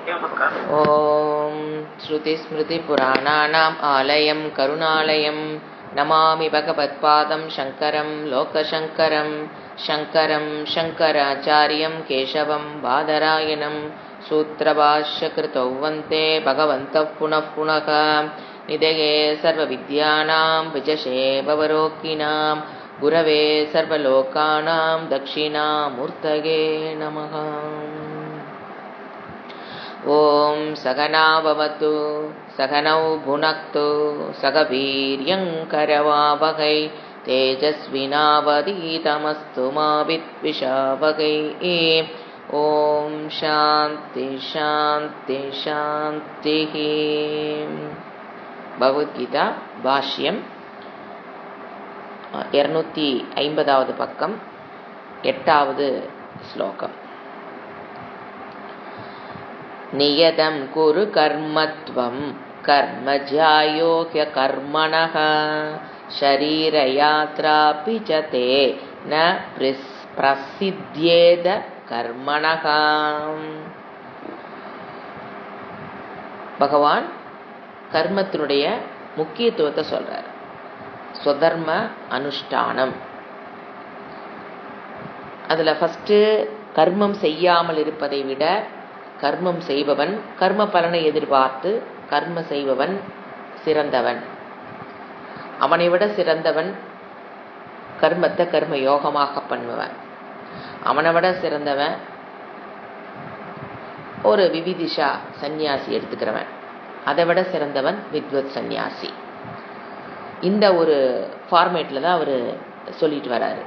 ஓம் ஸ்ருதிஸ்மிருதிபுராணானாம் ஆலயம் கருணாலயம் நமாமி பகவத்பாதம் சங்கரம் லோகசங்கரம் சங்கரம் சங்கராச்சாரியம் கேசவம் பாதராயணம் சூத்ரபாஷ்யகிருதௌ வந்தே பகவந்தः புனः புனः நிதயே சர்வவித்யானாம் விஜஷே பவரோக்கினாம் குரவே சர்வலோகானாம் தக்ஷிணாமூர்த்தயே நமः. ஓம் சகனாபவது சகனௌ புனக்து சக வீர்யங்கரவாவகை தேஜஸ்வினாவதீதமஸ்து மா வித்விஷாவகை. ஓம் சாந்தி சாந்தி சாந்தி. பகவத்கீதா பாஷ்யம் 250வது பக்கம் 8வது ஸ்லோகம். நியதம் குரு கர்மத்வம் கர்மஜாயோ ஹ்யகர்மணஹ ஷரீரயாத்ராபி ச தே ந பிரசித்யேத கர்மணஹ. பகவான் கர்மத்தினுடைய முக்கியத்துவத்தை சொல்றார். ஸ்வதர்ம அனுஷ்டானம். அதுல ஃபர்ஸ்ட் கர்மம் செய்யாமல் இருப்பதை விட கர்மம் செய்பவன், கர்ம பலனை எதிர்பார்த்து கர்ம செய்பவன் சிறந்தவன். அவனை விட சிறந்தவன் கர்மத்தை கர்ம யோகமாக பண்ணுவன். அவனை விட சிறந்தவன் ஒரு விவிதிஷா சந்நியாசி எடுத்துக்கிறவன். அதை விட சிறந்தவன் வித்வத் சந்நியாசி. இந்த ஒரு ஃபார்மேட்ல தான் அவர் சொல்லிட்டு வர்றாரு.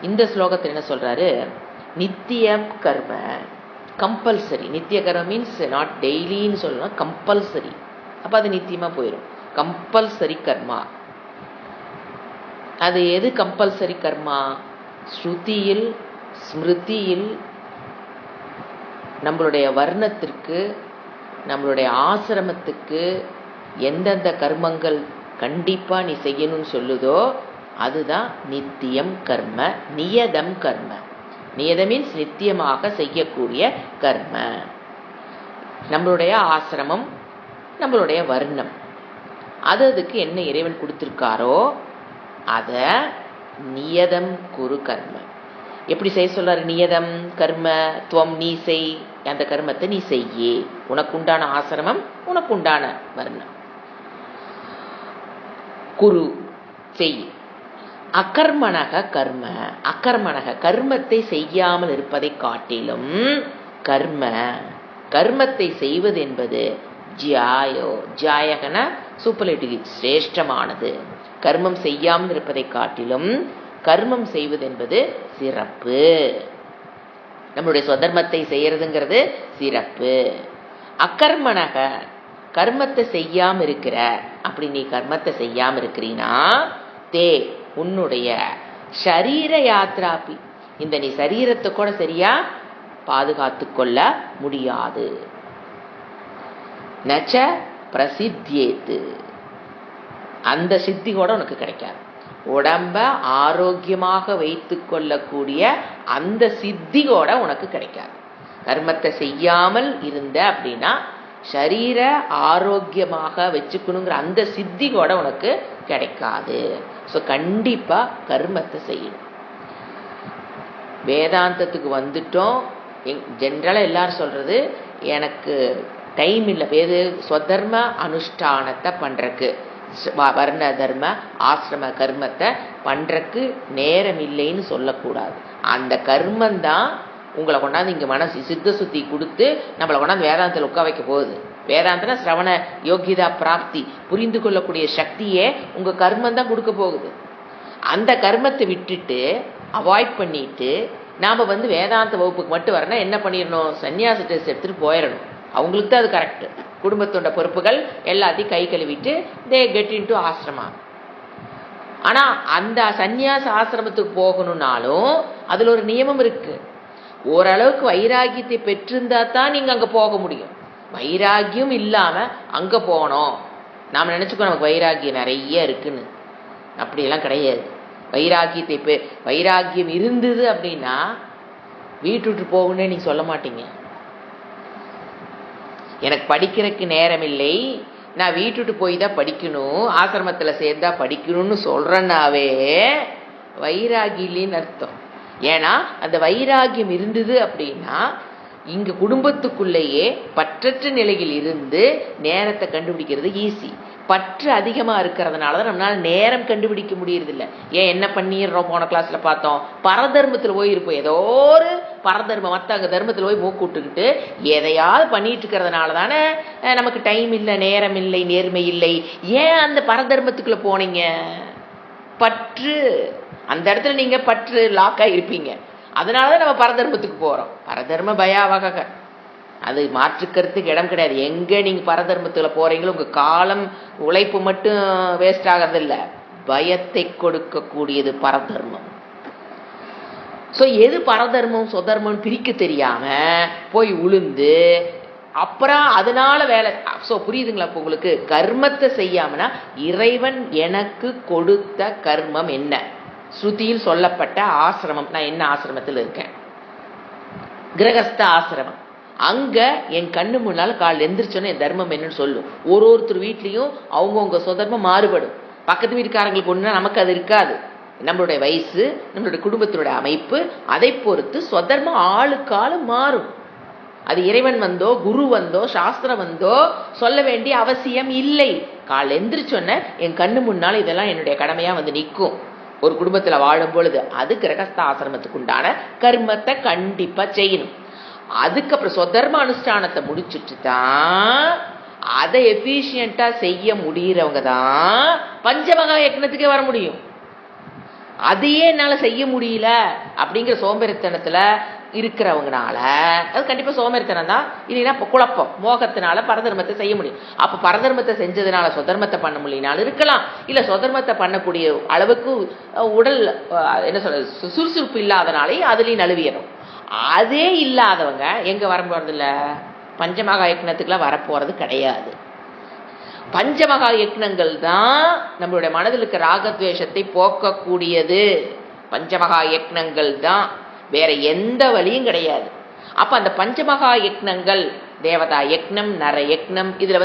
இந்த ஸ்லோகத்தில் என்ன சொல்றாரு? நித்தியம் கர்ம, கம்பல்சரி. நித்திய கர்மம் மீன்ஸ் நாட் டெய்லின்னு சொல்லணும், கம்பல்சரி. அப்போ அது நித்தியமாக போயிடும். கம்பல்சரி கர்மா. அது எது கம்பல்சரி கர்மா? ஸ்ருதியில் ஸ்மிருதியில் நம்மளுடைய வர்ணத்திற்கு நம்மளுடைய ஆசிரமத்துக்கு எந்தெந்த கர்மங்கள் கண்டிப்பா நீ செய்யணும்னு சொல்லுதோ அதுதான் நித்தியம் கர்ம. நியதம் கர்ம. நியதம் மீன்ஸ் நித்தியமாக செய்யக்கூடிய கர்ம. நம்மளுடைய ஆசிரமம், நம்மளுடைய வர்ணம், அதுக்கு என்ன இறைவன் கொடுத்திருக்காரோ அத நியதம் குரு கர்ம. எப்படி செய்ய சொல்றாரு? நியதம் கர்ம துவம், நீ செய், அந்த கர்மத்தை நீ செய்யே. உனக்குண்டான ஆசிரமம், உனக்குண்டான வர்ணம். குரு செய். அகர்மணக கர்ம. அகர்மணக கர்மத்தை செய்யாமல் இருப்பதை காட்டிலும் கர்ம, கர்மத்தை செய்வது என்பது ஜாயோ, ஜாயகன சூப்பர்லேட்டிவ், சிரேஷ்டமானது. கர்மம் செய்யாமல் இருப்பதை காட்டிலும் கர்மம் செய்வது என்பது சிறப்பு. நம்மளுடைய சொதர்மத்தை செய்யறதுங்கிறது சிறப்பு. அகர்மணக கர்மத்தை செய்யாம இருக்கிற. அப்படி நீ கர்மத்தை செய்யாம இருக்கிறீனா தே உன்னுடைய ஷரீர யாத்ராபி, இந்த நீ சரீரத்தை கூட சரியா பாதுகாத்து கொள்ள முடியாது. நச்ச பிரசித்தியேத்து, அந்த சித்தி கூட உனக்கு கிடைக்காது. உடம்ப ஆரோக்கியமாக வைத்து கொள்ளக்கூடிய அந்த சித்தி கூட உனக்கு கிடைக்காது. கர்மத்தை செய்யாமல் இருந்த அப்படின்னா ஷரீர ஆரோக்கியமாக வச்சுக்கணுங்கிற அந்த சித்தி கூட உனக்கு கிடைக்காது. ஸோ கண்டிப்பா கர்மத்தை செய்யணும். வேதாந்தத்துக்கு வந்துட்டோம். ஜென்ரலா எல்லாரும் சொல்றது எனக்கு டைம் இல்லை, வேது ஸ்வதர்ம அனுஷ்டானத்தை பண்றக்கு, வர்ண தர்ம ஆசிரம கர்மத்தை பண்றக்கு நேரம் இல்லைன்னு சொல்லக்கூடாது. அந்த கர்மந்தான் உங்களை கொண்டாந்து இங்க மனசு சித்த சுத்தி கொடுத்து நம்மளை கொண்டாந்து வேதாந்தத்தில் உட்கா வைக்க போகுது. வேதாந்தனா சிரவண யோகிதா பிராப்தி, புரிந்து கொள்ளக்கூடிய சக்தியே உங்க கர்மம் தான் கொடுக்க போகுது. அந்த கர்மத்தை விட்டுட்டு அவாய்ட் பண்ணிட்டு நாம வேதாந்த வகுப்புக்கு மட்டும் வரணும். என்ன பண்ணிடணும்? சன்னியாச டெஸ்ட் எடுத்துட்டு போயிடணும். அவங்களுக்கு தான் அது கரெக்ட். குடும்பத்தோட பொறுப்புகள் எல்லாத்தையும் கை கழுவிட்டு தே கெட் இன்டு ஆசிரமா. ஆனா அந்த சன்னியாச ஆசிரமத்துக்கு போகணும்னாலும் அதுல ஒரு நியமம் இருக்கு. ஓரளவுக்கு வைராகியத்தை பெற்றிருந்தா தான் நீங்க அங்க போக முடியும். வைராகியம் இல்லாம அங்க போனோம், நாம நினைச்சுக்கோ நமக்கு வைராகியம் நிறைய இருக்குன்னு. அப்படியெல்லாம் கிடையாது. வைராகியம் இருந்தது அப்படின்னா வீட்டு விட்டு போகணும்னே நீங்க சொல்ல மாட்டீங்க. எனக்கு படிக்கிறதுக்கு நேரம் இல்லை, நான் வீட்டுட்டு போய் தான் படிக்கணும், ஆசிரமத்தில் சேர்ந்தா படிக்கணும்னு சொல்கிறேன்னாவே வைராகி இல்லைன்னு அர்த்தம். ஏன்னா அந்த வைராகியம் இருந்தது அப்படின்னா இங்கே குடும்பத்துக்குள்ளேயே பற்றற்ற நிலையில் இருந்து நேரத்தை கண்டுபிடிக்கிறது ஈஸி. பற்று அதிகமாக இருக்கிறதுனால தான் நம்மளால் நேரம் கண்டுபிடிக்க முடியறதில்ல. ஏன் என்ன பண்ணிடுறோம், போன கிளாஸில் பார்த்தோம், பரதர்மத்தில் போய் இருப்போம், ஏதோ ஒரு பரதர்மம் மற்ற அங்கே தர்மத்தில் போய் மூக்கு விட்டுக்கிட்டு எதையாவது பண்ணிட்டு இருக்கிறதுனால தானே நமக்கு டைம் இல்லை, நேரம் இல்லை, நேர்மை இல்லை. ஏன் அந்த பரதர்மத்துக்குள்ளே போனீங்க? பற்று. அந்த இடத்துல நீங்கள் பற்று லாக்காக இருப்பீங்க. அதனால தான் நம்ம பரதர்மத்துக்கு போகிறோம். பரதர்ம பயாவக, அது மாற்றுக்கிறதுக்கு இடம் கிடையாது. எங்கே நீங்கள் பரதர்மத்தில் போகிறீங்களோ உங்கள் காலம் உழைப்பு மட்டும் வேஸ்ட் ஆகிறதில்ல, பயத்தை கொடுக்கக்கூடியது பரதர்மம். ஸோ எது பரதர்மம் சொதர்மம் பிரிக்க தெரியாமல் போய் உளுந்து அப்புறம் அதனால வேலை. ஸோ புரியுதுங்களா இப்போ உங்களுக்கு? கர்மத்தை செய்யாமனா இறைவன் எனக்கு கொடுத்த கர்மம் என்ன? ஸ்ருதியில் சொல்லப்பட்ட ஆசிரமம். நான் என்ன ஆசிரமத்தில் இருக்கேன்? கிரகஸ்த ஆசிரமம். அங்க என் கண்ணு முன்னால கால் எந்திரிச்சோன்னு என் தர்மம் என்னன்னு சொல்லும். ஒருத்தர் வீட்லயும் அவங்கவுங்க சொதர்மம் மாறுபடும். பக்கத்து வீட்டுக்காரங்களுக்கு ஒண்ணுனா நமக்கு அது இருக்காது. நம்மளுடைய வயசு, நம்மளுடைய குடும்பத்தினுடைய அமைப்பு, அதை பொறுத்து சொதர்மம் ஆளுக்காலும் மாறும். அது இறைவன் வந்தோ குரு வந்தோ சாஸ்திரம் வந்தோ சொல்ல வேண்டிய அவசியம் இல்லை. கால் எந்திரிச்சோன்ன என் கண்ணு முன்னால இதெல்லாம் என்னுடைய கடமையா வந்து நிற்கும். ஒரு குடும்பத்தில் வாழும் பொழுது அது கிரகஸ்த ஆசிரமத்துக்கு உண்டான கர்மத்தை கண்டிப்பா செய்யணும். அதுக்கப்புறம் சொதர்ம அனுஷ்டானத்தை முடிச்சுட்டு தான் அதை எஃபிஷியண்டா செய்ய முடியறவங்க தான் பஞ்சமகா யக்னத்துக்கே வர முடியும். அதையே என்னால செய்ய முடியல அப்படிங்கிற சோம்பேறித்தனத்துல இருக்கிறவங்கனால, அது கண்டிப்பா சோம்பேறித்தனம் தான், இல்லைன்னா குழப்பம் மோகத்தினால பரதர்மத்தை செய்ய முடியும். அப்ப பரதர்மத்தை செஞ்சதுனால சொதர்மத்தை பண்ண முடியினாலும் இருக்கலாம், இல்ல சொதர்மத்தை பண்ணக்கூடிய அளவுக்கு உடல் என்ன சொல்ற சுறுசுறுப்பு இல்லாதனாலே அதுலயும் நழுவியணும். அதே இல்லாதவங்க எங்க வர போறது இல்ல, பஞ்சமகா யக்னத்துக்குலாம் வரப்போறது கிடையாது. பஞ்சமகா யக்னங்கள் தான் நம்மளுடைய மனதில் இருக்க ராகத்வேஷத்தை போக்கக்கூடியது. பஞ்சமகா யக்னங்கள் தான், வேற எந்த வழியும் கிடையாது. அப்ப அந்த பஞ்சமகா யக்னங்கள் தேவதா யக்னம், நர யக்னம், இதுல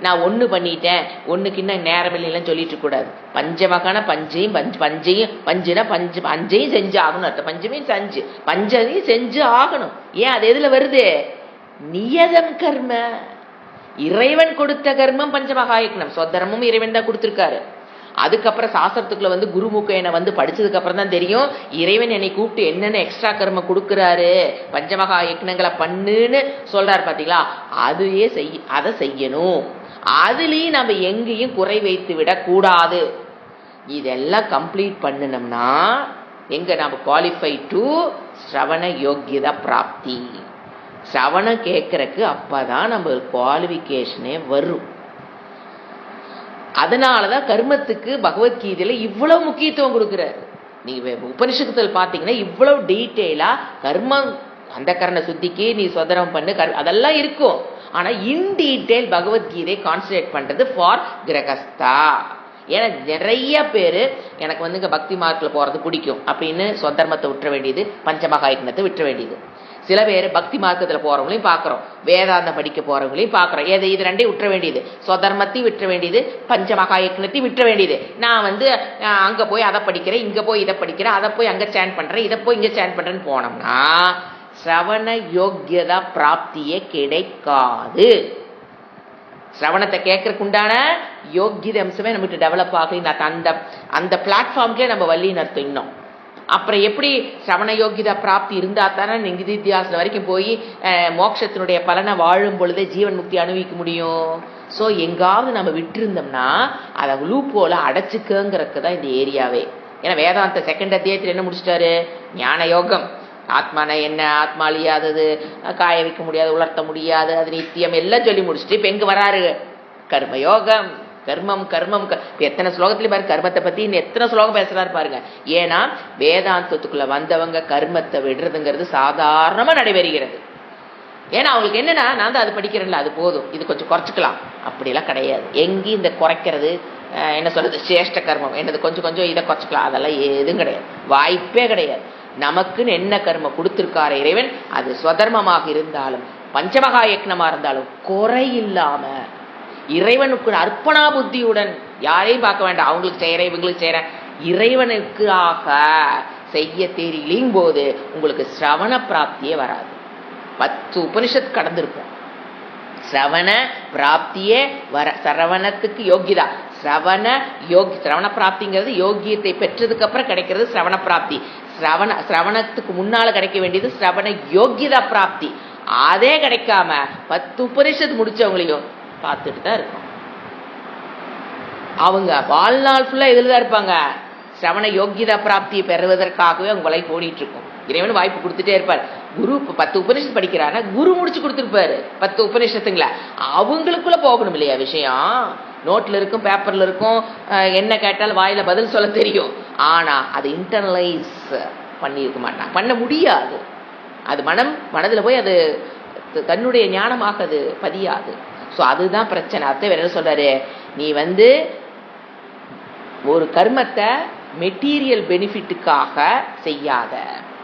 நான் ஒண்ணு பண்ணிட்டேன், ஒண்ணுக்கு இன்னும் நேரம் இல்லைன்னு சொல்லிட்டு கூடாது. பஞ்சமகான பஞ்சையும் பஞ்சையும் பஞ்சுனா பஞ்சையும் செஞ்சு ஆகணும் அர்த்தம். பஞ்சமையும் செஞ்சு பஞ்சையும் செஞ்சு ஆகணும். ஏன் அது எதுல வருது? நியதம் கர்ம. இறைவன் கொடுத்த கர்மம் பஞ்சமகா யக்னம். சொத்தர்மமும் இறைவன் தான் கொடுத்திருக்காரு. அதுக்கப்புறம் சாஸ்திரத்துக்குள்ள குருமுக என்னை படிச்சதுக்கு அப்புறம் தான் தெரியும் இறைவன் என்னை கூப்பிட்டு என்னென்ன எக்ஸ்ட்ரா கர்மம் கொடுக்குறாரு, பஞ்சமகா யக்னங்களை பண்ணுன்னு சொல்றாரு பாத்தீங்களா? அதையே அதை செய்யணும். அதுலயும் நம்ம எங்கேயும் குறை வைத்து விட கூடாது. இதெல்லாம் கம்ப்ளீட் பண்ணணும்னா எங்க நம்ம குவாலிஃபை டு ஸ்ரவண யோகியதா பிராப்தி. ஸ்ரவணம் கேட்கறக்கு அப்பதான் நம்ம குவாலிஃபிகேஷனே வரும். அதனாலதான் கர்மத்துக்கு பகவத்கீதையில இவ்வளவு முக்கியத்துவம் கொடுக்கிறார். நீங்க உபனிஷத்தில் பாத்தீங்கன்னா இவ்வளவு டீட்டெயிலா கர்மம் அந்த கரண சுத்திக்கு நீ சொதரம் பண்ணு அதெல்லாம் இருக்கும். ஆனா இன் டீட்டெயில் பகவத்கீதை கான்சன்ட்ரேட் பண்றது ஃபார் கிரகஸ்தா. ஏன்னா நிறைய பேரு எனக்கு பக்தி மார்க்கில் போறது பிடிக்கும் அப்படின்னு சொதர்மத்தை விட்டுற வேண்டியது, பஞ்சமகா யக்னத்தை விட்டுற வேண்டியது. சில பேர் பக்தி மார்க்கத்தில் போறவங்களையும் பார்க்குறோம், வேதாந்தம் படிக்க போறவங்களையும் பார்க்குறோம். இது ரெண்டையும் விட்டுற வேண்டியது, சொதர்மத்தையும் விட்டுற வேண்டியது, பஞ்சமகா யக்னத்தையும் விட்டுற வேண்டியது. நான் அங்கே போய் அதை படிக்கிறேன், இங்கே போய் இதை படிக்கிறேன், அதை போய் அங்கே ஸ்டாண்ட் பண்ணுறேன், இதை போய் இங்கே ஸ்டாண்ட் பண்ணுறேன்னு போனோம்னா சிரவண யோக்கியதா பிராப்தியே கிடைக்காது. சிரவணத்தை கேட்கறதுக்கு உண்டான யோக்கியத அம்சமே நமக்கு டெவலப் ஆகி அந்த பிளாட்ஃபார்ம்கே நம்ம வள்ளின்னு அர்த்தம். இன்னும் அப்புறம் எப்படி சிரவண யோகிதா பிராப்தி இருந்தா தானே நிதித்தியாசனம் வரைக்கும் போய் மோட்சத்தினுடைய பலனை வாழும் பொழுதே ஜீவன் முக்தி அனுபவிக்க முடியும். ஸோ எங்காவது நம்ம விட்டுருந்தோம்னா அதை லூப் போல அடைச்சிக்கங்கிறதுக்கு தான் இந்த ஏரியாவே. ஏன்னா வேதாந்த செகண்ட் அத்தியாயத்தில் என்ன முடிச்சிட்டாரு? ஞான யோகம். ஆத்மான என்ன, ஆத்மா அழியாதது, காய வைக்க முடியாது, உலர்த்த முடியாது, அது நித்தியம் எல்லாம் சொல்லி முடிச்சுட்டு இப்ப எங்க வராரு? கர்மயோகம். கர்மம் கர்மம் எத்தனை ஸ்லோகத்திலயும் பாருங்க கர்மத்தை பத்தி எத்தனை ஸ்லோகம் பேசுறாரு பாருங்க. ஏன்னா வேதாந்தத்துக்குள்ள வந்தவங்க கர்மத்தை விடுறதுங்கிறது சாதாரணமா நடைபெறுகிறது. ஏன்னா அவங்களுக்கு என்னன்னா நான் தான் அது படிக்கிறேன்ல அது போதும், இது கொஞ்சம் குறைச்சிக்கலாம், அப்படிலாம் கிடையாது. எங்கேயும் இந்த குறைக்கிறது என்ன சொல்றது சிரேஷ்ட கர்மம் என்னது கொஞ்சம் கொஞ்சம் இதை குறைச்சிக்கலாம் அதெல்லாம் எதுவும் கிடையாது, வாய்ப்பே கிடையாது. நமக்குன்னு என்ன கர்மம் கொடுத்திருக்காரு இறைவன், அது ஸ்வதர்மமாக இருந்தாலும் பஞ்சமகா யக்னமா இருந்தாலும் குறை இல்லாம இறைவனுக்கு அர்ப்பணா புத்தியுடன், யாரையும் பார்க்க வேண்டாம், அவங்களுக்கு செய்யறேன் இவங்களுக்கு செய்யறேன், இறைவனுக்காக செய்ய தெரியலிங் போது உங்களுக்கு சிரவண பிராப்தியே வராது. 10 உபனிஷத் கடந்திருப்போம். சிரவண பிராப்தியே சிரவணத்துக்கு யோகிதா. சிரவண பிராப்திங்கிறது யோகியத்தை பெற்றதுக்கு அப்புறம் கிடைக்கிறது சிரவண பிராப்தி. சிரவணத்துக்கு முன்னால கிடைக்க வேண்டியது சிரவண யோகிதா பிராப்தி. அதே கிடைக்காம 10 உபனிஷத் முடிச்சவங்களையும் பார்த்துட்டு தான் இருக்கும். அவங்க வாழ்நாள் ஃபுல்லா எதில்தான் இருப்பாங்க? சிரவண யோகிதா பிராப்தியை பெறுவதற்காகவே அவங்க லைஃப் ஓடிட்டு இருக்கும். இறைவன் வாய்ப்பு கொடுத்துட்டே இருப்பார். குரு 10 உபநிஷத்து படிக்கிறானா குரு முடிச்சு கொடுத்துருப்பாரு 10 உபநிஷத்துங்கள. அவங்களுக்குள்ள போகணும் இல்லையா விஷயம்? நோட்ல இருக்கும், பேப்பர்ல இருக்கும், என்ன கேட்டாலும் வாயில பதில் சொல்ல தெரியும். ஆனா அது இன்டர்னலைஸ் பண்ணியிருக்க மாட்டான், பண்ண முடியாது. அது மனதில் போய் அது தன்னுடைய ஞானமாக அது பதியாது. ஸோ அதுதான் பிரச்சனை. அத்தை வேற என்ன சொல்றாரு, நீ ஒரு கர்மத்தை மெட்டீரியல் பெனிஃபிட்டுக்காக செய்யாத.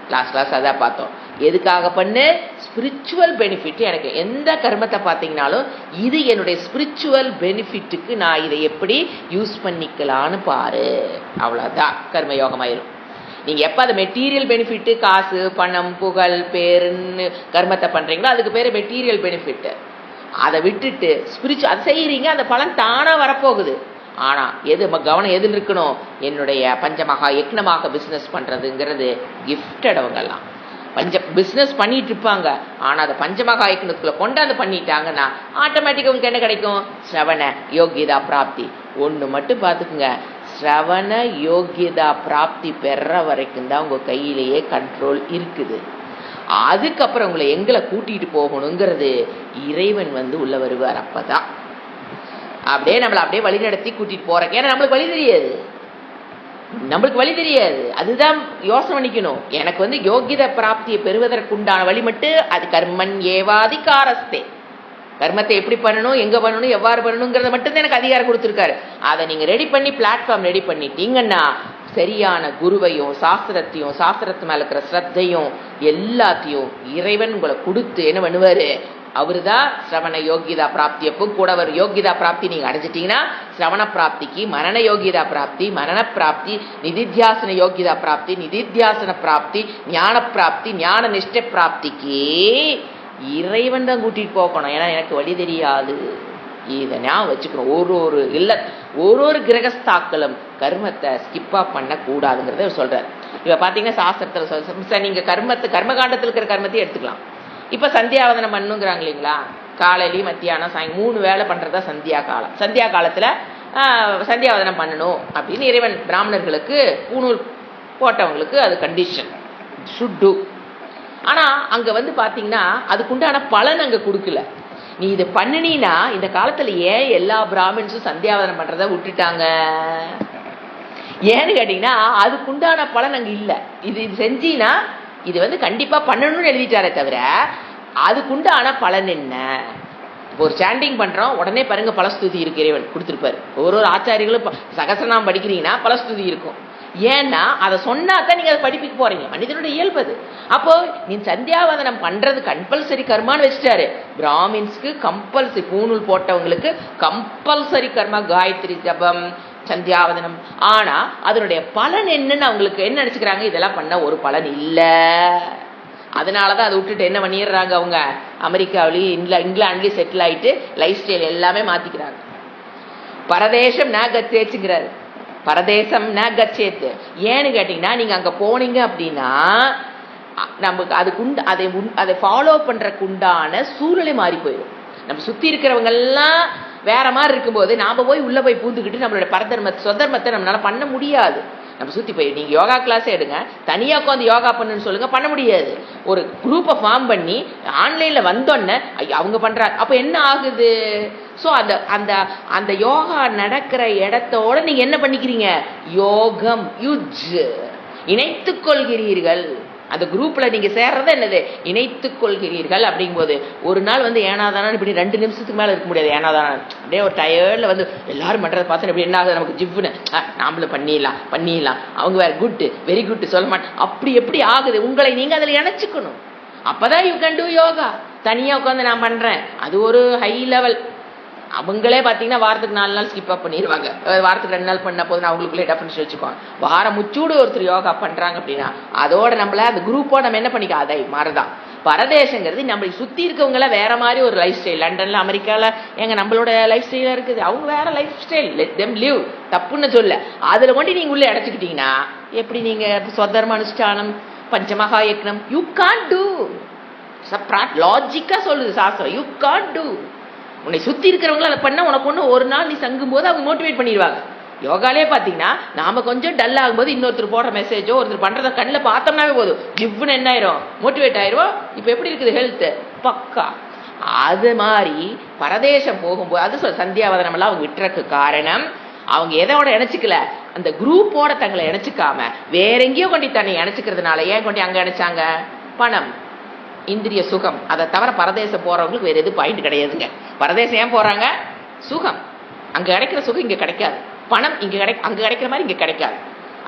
கிளாஸ் அதான் பார்த்தோம். எதுக்காக பண்ணு? Spiritual benefit. எனக்கு எந்த கர்மத்தை பார்த்தீங்கன்னாலும் இது என்னுடைய ஸ்பிரிச்சுவல் பெனிஃபிட்டுக்கு நான் இதை எப்படி யூஸ் பண்ணிக்கலான்னு பாரு. அவ்வளோதான் கர்மயோகமாயிரும். நீங்க எப்ப அதை மெட்டீரியல் பெனிஃபிட், காசு பணம் புகழ் பேருன்னு கர்மத்தை பண்றீங்களோ அதுக்கு பேரு மெட்டீரியல் பெனிஃபிட். அதை விட்டுட்டு ஸ்பிரிச்சுவல் அதை செய்யறீங்க, அந்த பலன் தானா வரப்போகுது. ஆனா கவனம் எதில் இருக்கணும்? என்னுடைய பஞ்சமகா யக்னமாக பிசினஸ் பண்றதுங்கிறது கிஃப்டடவங்கெல்லாம் பிசினஸ் பண்ணிட்டு இருப்பாங்க. ஆனா அதை பஞ்சமகா யக்னத்துக்குள்ள கொண்டாந்து பண்ணிட்டாங்கன்னா ஆட்டோமேட்டிக்கா உங்களுக்கு என்ன கிடைக்கும்? சிரவண யோகியதா பிராப்தி. ஒண்ணு மட்டும் பாத்துக்குங்க, சிரவண யோகியதா பிராப்தி பெற வரைக்கும் தான் உங்க கையிலேயே கண்ட்ரோல் இருக்குது. அதுக்கப்புறம் உங்களை எங்களை கூட்டிட்டு போகணுங்கிறது இறைவன் உள்ள வருவார். அப்பதான் அப்படியே நம்மளை அப்படியே வழி நடத்தி கூட்டிட்டு போறேன். ஏன்னா நம்மளுக்கு வழி தெரியாது. அதுதான் யோசனை பண்ணிக்கணும். எனக்கு யோகித பிராப்தியை பெறுவதற்குண்டான வழி மட்டும் அது கர்மன் ஏவாதிகாரஸ்தே. கர்மத்தை எப்படி பண்ணணும், எங்க பண்ணணும், எவ்வாறு பண்ணணுங்கிறத மட்டும்தான் எனக்கு அதிகாரம் கொடுத்துருக்காரு. அதை நீங்க ரெடி பண்ணி பிளாட்ஃபார்ம் ரெடி பண்ணிட்டீங்கன்னா சரியான குருவையும் சாஸ்திரத்தையும் சாஸ்திரத்து மேல இருக்கிற ஸ்ரத்தையும் எல்லாத்தையும் இறைவன் உங்களை கொடுத்து என்ன பண்ணுவாரு? அவருதான் சிரவண யோகிதா பிராப்தி. எப்போ கூட ஒரு யோகிதா பிராப்தி நீங்க அடைஞ்சிட்டீங்கன்னா சிரவண பிராப்திக்கு மரண யோகிதா பிராப்தி, மரண பிராப்தி, நிதித்தியாசன யோகிதா பிராப்தி, நிதித்தியாசன பிராப்தி, ஞான பிராப்தி, ஞான நிஷ்ட பிராப்திக்கு இறைவன் தான் கூட்டிட்டு போகணும். ஏன்னா எனக்கு வழி தெரியாது. இதை ஞாபகம் வச்சுக்கணும். ஒரு கிரகஸ்தாக்களும் கர்மத்தை ஸ்கிப்பா பண்ண கூடாதுங்கிறத சொல்றாரு. இப்ப பாத்தீங்கன்னா சாஸ்திரத்துல நீங்க கர்மகாண்டத்தில் இருக்கிற கர்மத்தையும் எடுத்துக்கலாம். இப்ப சந்தியாவதனம் பண்ணுங்கிறாங்க இல்லைங்களா? காலையிலயும் மத்தியானம் சாயங்காலம் 3 வேளை பண்றதா சந்தியா காலம். சந்தியா காலத்துல சந்தியாவதனம் பண்ணணும் அப்படின்னு இறைவன் பிராமணர்களுக்கு பூணூல் போட்டவங்களுக்கு அது கண்டிஷன் ஷுட் டு. ஆனா அங்க பாத்தீங்கன்னா அதுக்குண்டான பலன் அங்க கொடுக்கல. நீ இதை பண்ணினா இந்த காலத்துல ஏன் எல்லா பிராமின்ஸும் சந்தியாவதனம் பண்றத விட்டுட்டாங்க? ஏன்னு கேட்டீங்கன்னா அதுக்குண்டான பலன் அங்க இல்ல. இது செஞ்சீனா இது கண்டிப்பா பண்ணணும்னு எழுதிட்டாரே தவிர அதுக்குண்டான பலன் என்ன? ஒரு சாண்டிங் பண்றோம், உடனே பாருங்க பலஸ்துதி இருக்கு, இறைவன் கொடுத்திருப்பாரு. ஒரு ஆச்சாரிகளும் சகசநாமம் படிக்கிறீங்கன்னா பலஸ்துதி இருக்கும். ஏன்னா அதை சொன்னாதான் நீங்க அதை படிப்புக்கு போறீங்க. மனிதனுடைய இயல்பு அது. அப்போ நீ சந்தியாவதனம் பண்றது கம்பல்சரி கர்மான்னு வச்சுட்டாரு. பிராமின்ஸ்க்கு கம்பல்சரி, பூணூல் போட்டவங்களுக்கு கம்பல்சரி கர்மா காயத்ரி ஜபம் சந்தியாவதனம். ஆனா அதனுடைய பலன் என்னன்னு அவங்களுக்கு என்ன நினைச்சுக்கிறாங்க? இதெல்லாம் பண்ண ஒரு பலன் இல்ல. அதனாலதான் அதை விட்டுட்டு என்ன பண்ணிடுறாங்க, அவங்க அமெரிக்காவிலேயும் இங்கிலாந்துலயும் செட்டில் ஆயிட்டு லைஃப் ஸ்டைல் எல்லாமே மாத்திக்கிறாங்க. பரதேசம் ந கச்சேச்சுங்கிறாரு. பரதேசம் ந கச்சேத்து. ஏன்னு கேட்டீங்கன்னா நீங்க அங்க போனீங்க அப்படின்னா நமக்கு அதை ஃபாலோ பண்றதுக்கு உண்டான சூழ்நிலை மாறி போயிடும். நம்ம சுத்தி இருக்கிறவங்க எல்லாம் வேற மாதிரி இருக்கும்போது நாம உள்ள போய் பூந்துக்கிட்டு நம்மளோட சொதர்மத்தை நம்மளால பண்ண முடியாது. நம்ம சுத்தி போய் நீங்க யோகா கிளாஸே எடுங்க, தனியா உட்காந்து யோகா பண்ணுன்னு சொல்லுங்க, பண்ண முடியாது. ஒரு குரூப்பை ஃபார்ம் பண்ணி ஆன்லைன்ல வந்தோன்னே அவங்க பண்றாங்க, அப்ப என்ன ஆகுது? ஸோ அந்த யோகா நடக்கிற இடத்தோட நீங்க என்ன பண்ணிக்கிறீங்க? யோகம் இணைத்துக் கொள்கிறீர்கள். அந்த குரூப்ல நீங்க சேர்றத என்னது? இணைத்துக் கொள்கிறீர்கள். அப்படிங்கும்போது ஒரு நாள் ஏனாதான இப்படி 2 நிமிஷத்துக்கு மேல இருக்க முடியாது. ஏனாதான அப்படியே ஒரு டயர்ட்ல எல்லாரும் பண்றதை பார்த்து எப்படி என்ன ஆகுது நமக்கு ஜிவ்னு, நாமளும் பண்ணிடலாம் அவங்க வேற குட் வெரி குட் சொல்ல மாட்டேன். அப்படி எப்படி ஆகுது? உங்களை நீங்க அதுல இணைச்சுக்கணும். அப்பதான் யூ கேன் டூ யோகா. தனியாக உட்காந்து நான் பண்ணுறேன், அது ஒரு ஹை லெவல். அவங்களே பார்த்தீங்கன்னா வாரத்துக்கு 4 நாள் ஸ்கிப் அப் பண்ணிடுவாங்க. வாரத்துக்கு 2 நாள் பண்ண போது அவங்களுக்குள்ளே டெஃபினேஷன் வச்சுக்குவாங்க. வாரம் முச்சூடு ஒருத்தர் யோகா பண்ணுறாங்க அப்படின்னா அதோட நம்மள அந்த குரூப்போட நம்ம என்ன பண்ணிக்க அதை மாதிரிதான். பரதேசங்கிறது நம்மளை சுற்றி இருக்கவங்கள வேற மாதிரி ஒரு லைஃப் ஸ்டைல். லண்டனில் அமெரிக்காவில் நம்மளோட லைஃப் ஸ்டைலாக இருக்குது, அவங்க வேற life style. Let them live, தப்புன்னு சொல்ல. அதில் கொண்டு நீங்கள் உள்ளே அடைச்சிக்கிட்டீங்கன்னா எப்படி நீங்கள் சொத்தர்ம அனுஷ்டானம் பஞ்சமகா யக்னம் யூ கான் டூ. லாஜிக்காக சொல்லுது சாஸ்திரம், யூ கான் டூ. உன்னை சுற்றி இருக்கிறவங்களும் அதை பண்ணால் உனக்கு ஒன்று ஒரு நாள் நீ சங்கும் போது அவங்க மோட்டிவேட் பண்ணிடுவாங்க. யோகாலே பார்த்தீங்கன்னா நாம கொஞ்சம் டல் ஆகும்போது இன்னொருத்தர் போடுற மெசேஜோ ஒருத்தர் பண்ணுறத கண்ணில் பார்த்தோம்னாவே போதும், ஜிவ்னு என்ன ஆயிரும், மோட்டிவேட் ஆயிரும். இப்போ எப்படி இருக்குது ஹெல்த்து பக்கா. அது மாதிரி பரதேசம் போகும்போது அது சந்தியாவதனமெல்லாம் அவங்க விட்டுறக்கு காரணம் அவங்க எதோட இணைச்சிக்கல, அந்த குரூப்போட தங்களை இணைச்சிக்காம வேற எங்கேயோ கொண்டு தன்னை இணைச்சிக்கிறதுனால. ஏன் கொண்டு அங்கே இணைச்சாங்க? பணம், இந்திரிய சுகம். அதை தவிர பரதேசம் போறவங்களுக்கு வேற எது பாயிண்ட் கிடையாதுங்க. பரதேசம் ஏன் போறாங்க? சுகம். அங்க கிடைக்கிற சுகம் இங்க கிடைக்காது. பணம் இங்க அங்க கிடைக்கிற மாதிரி இங்க கிடைக்காது.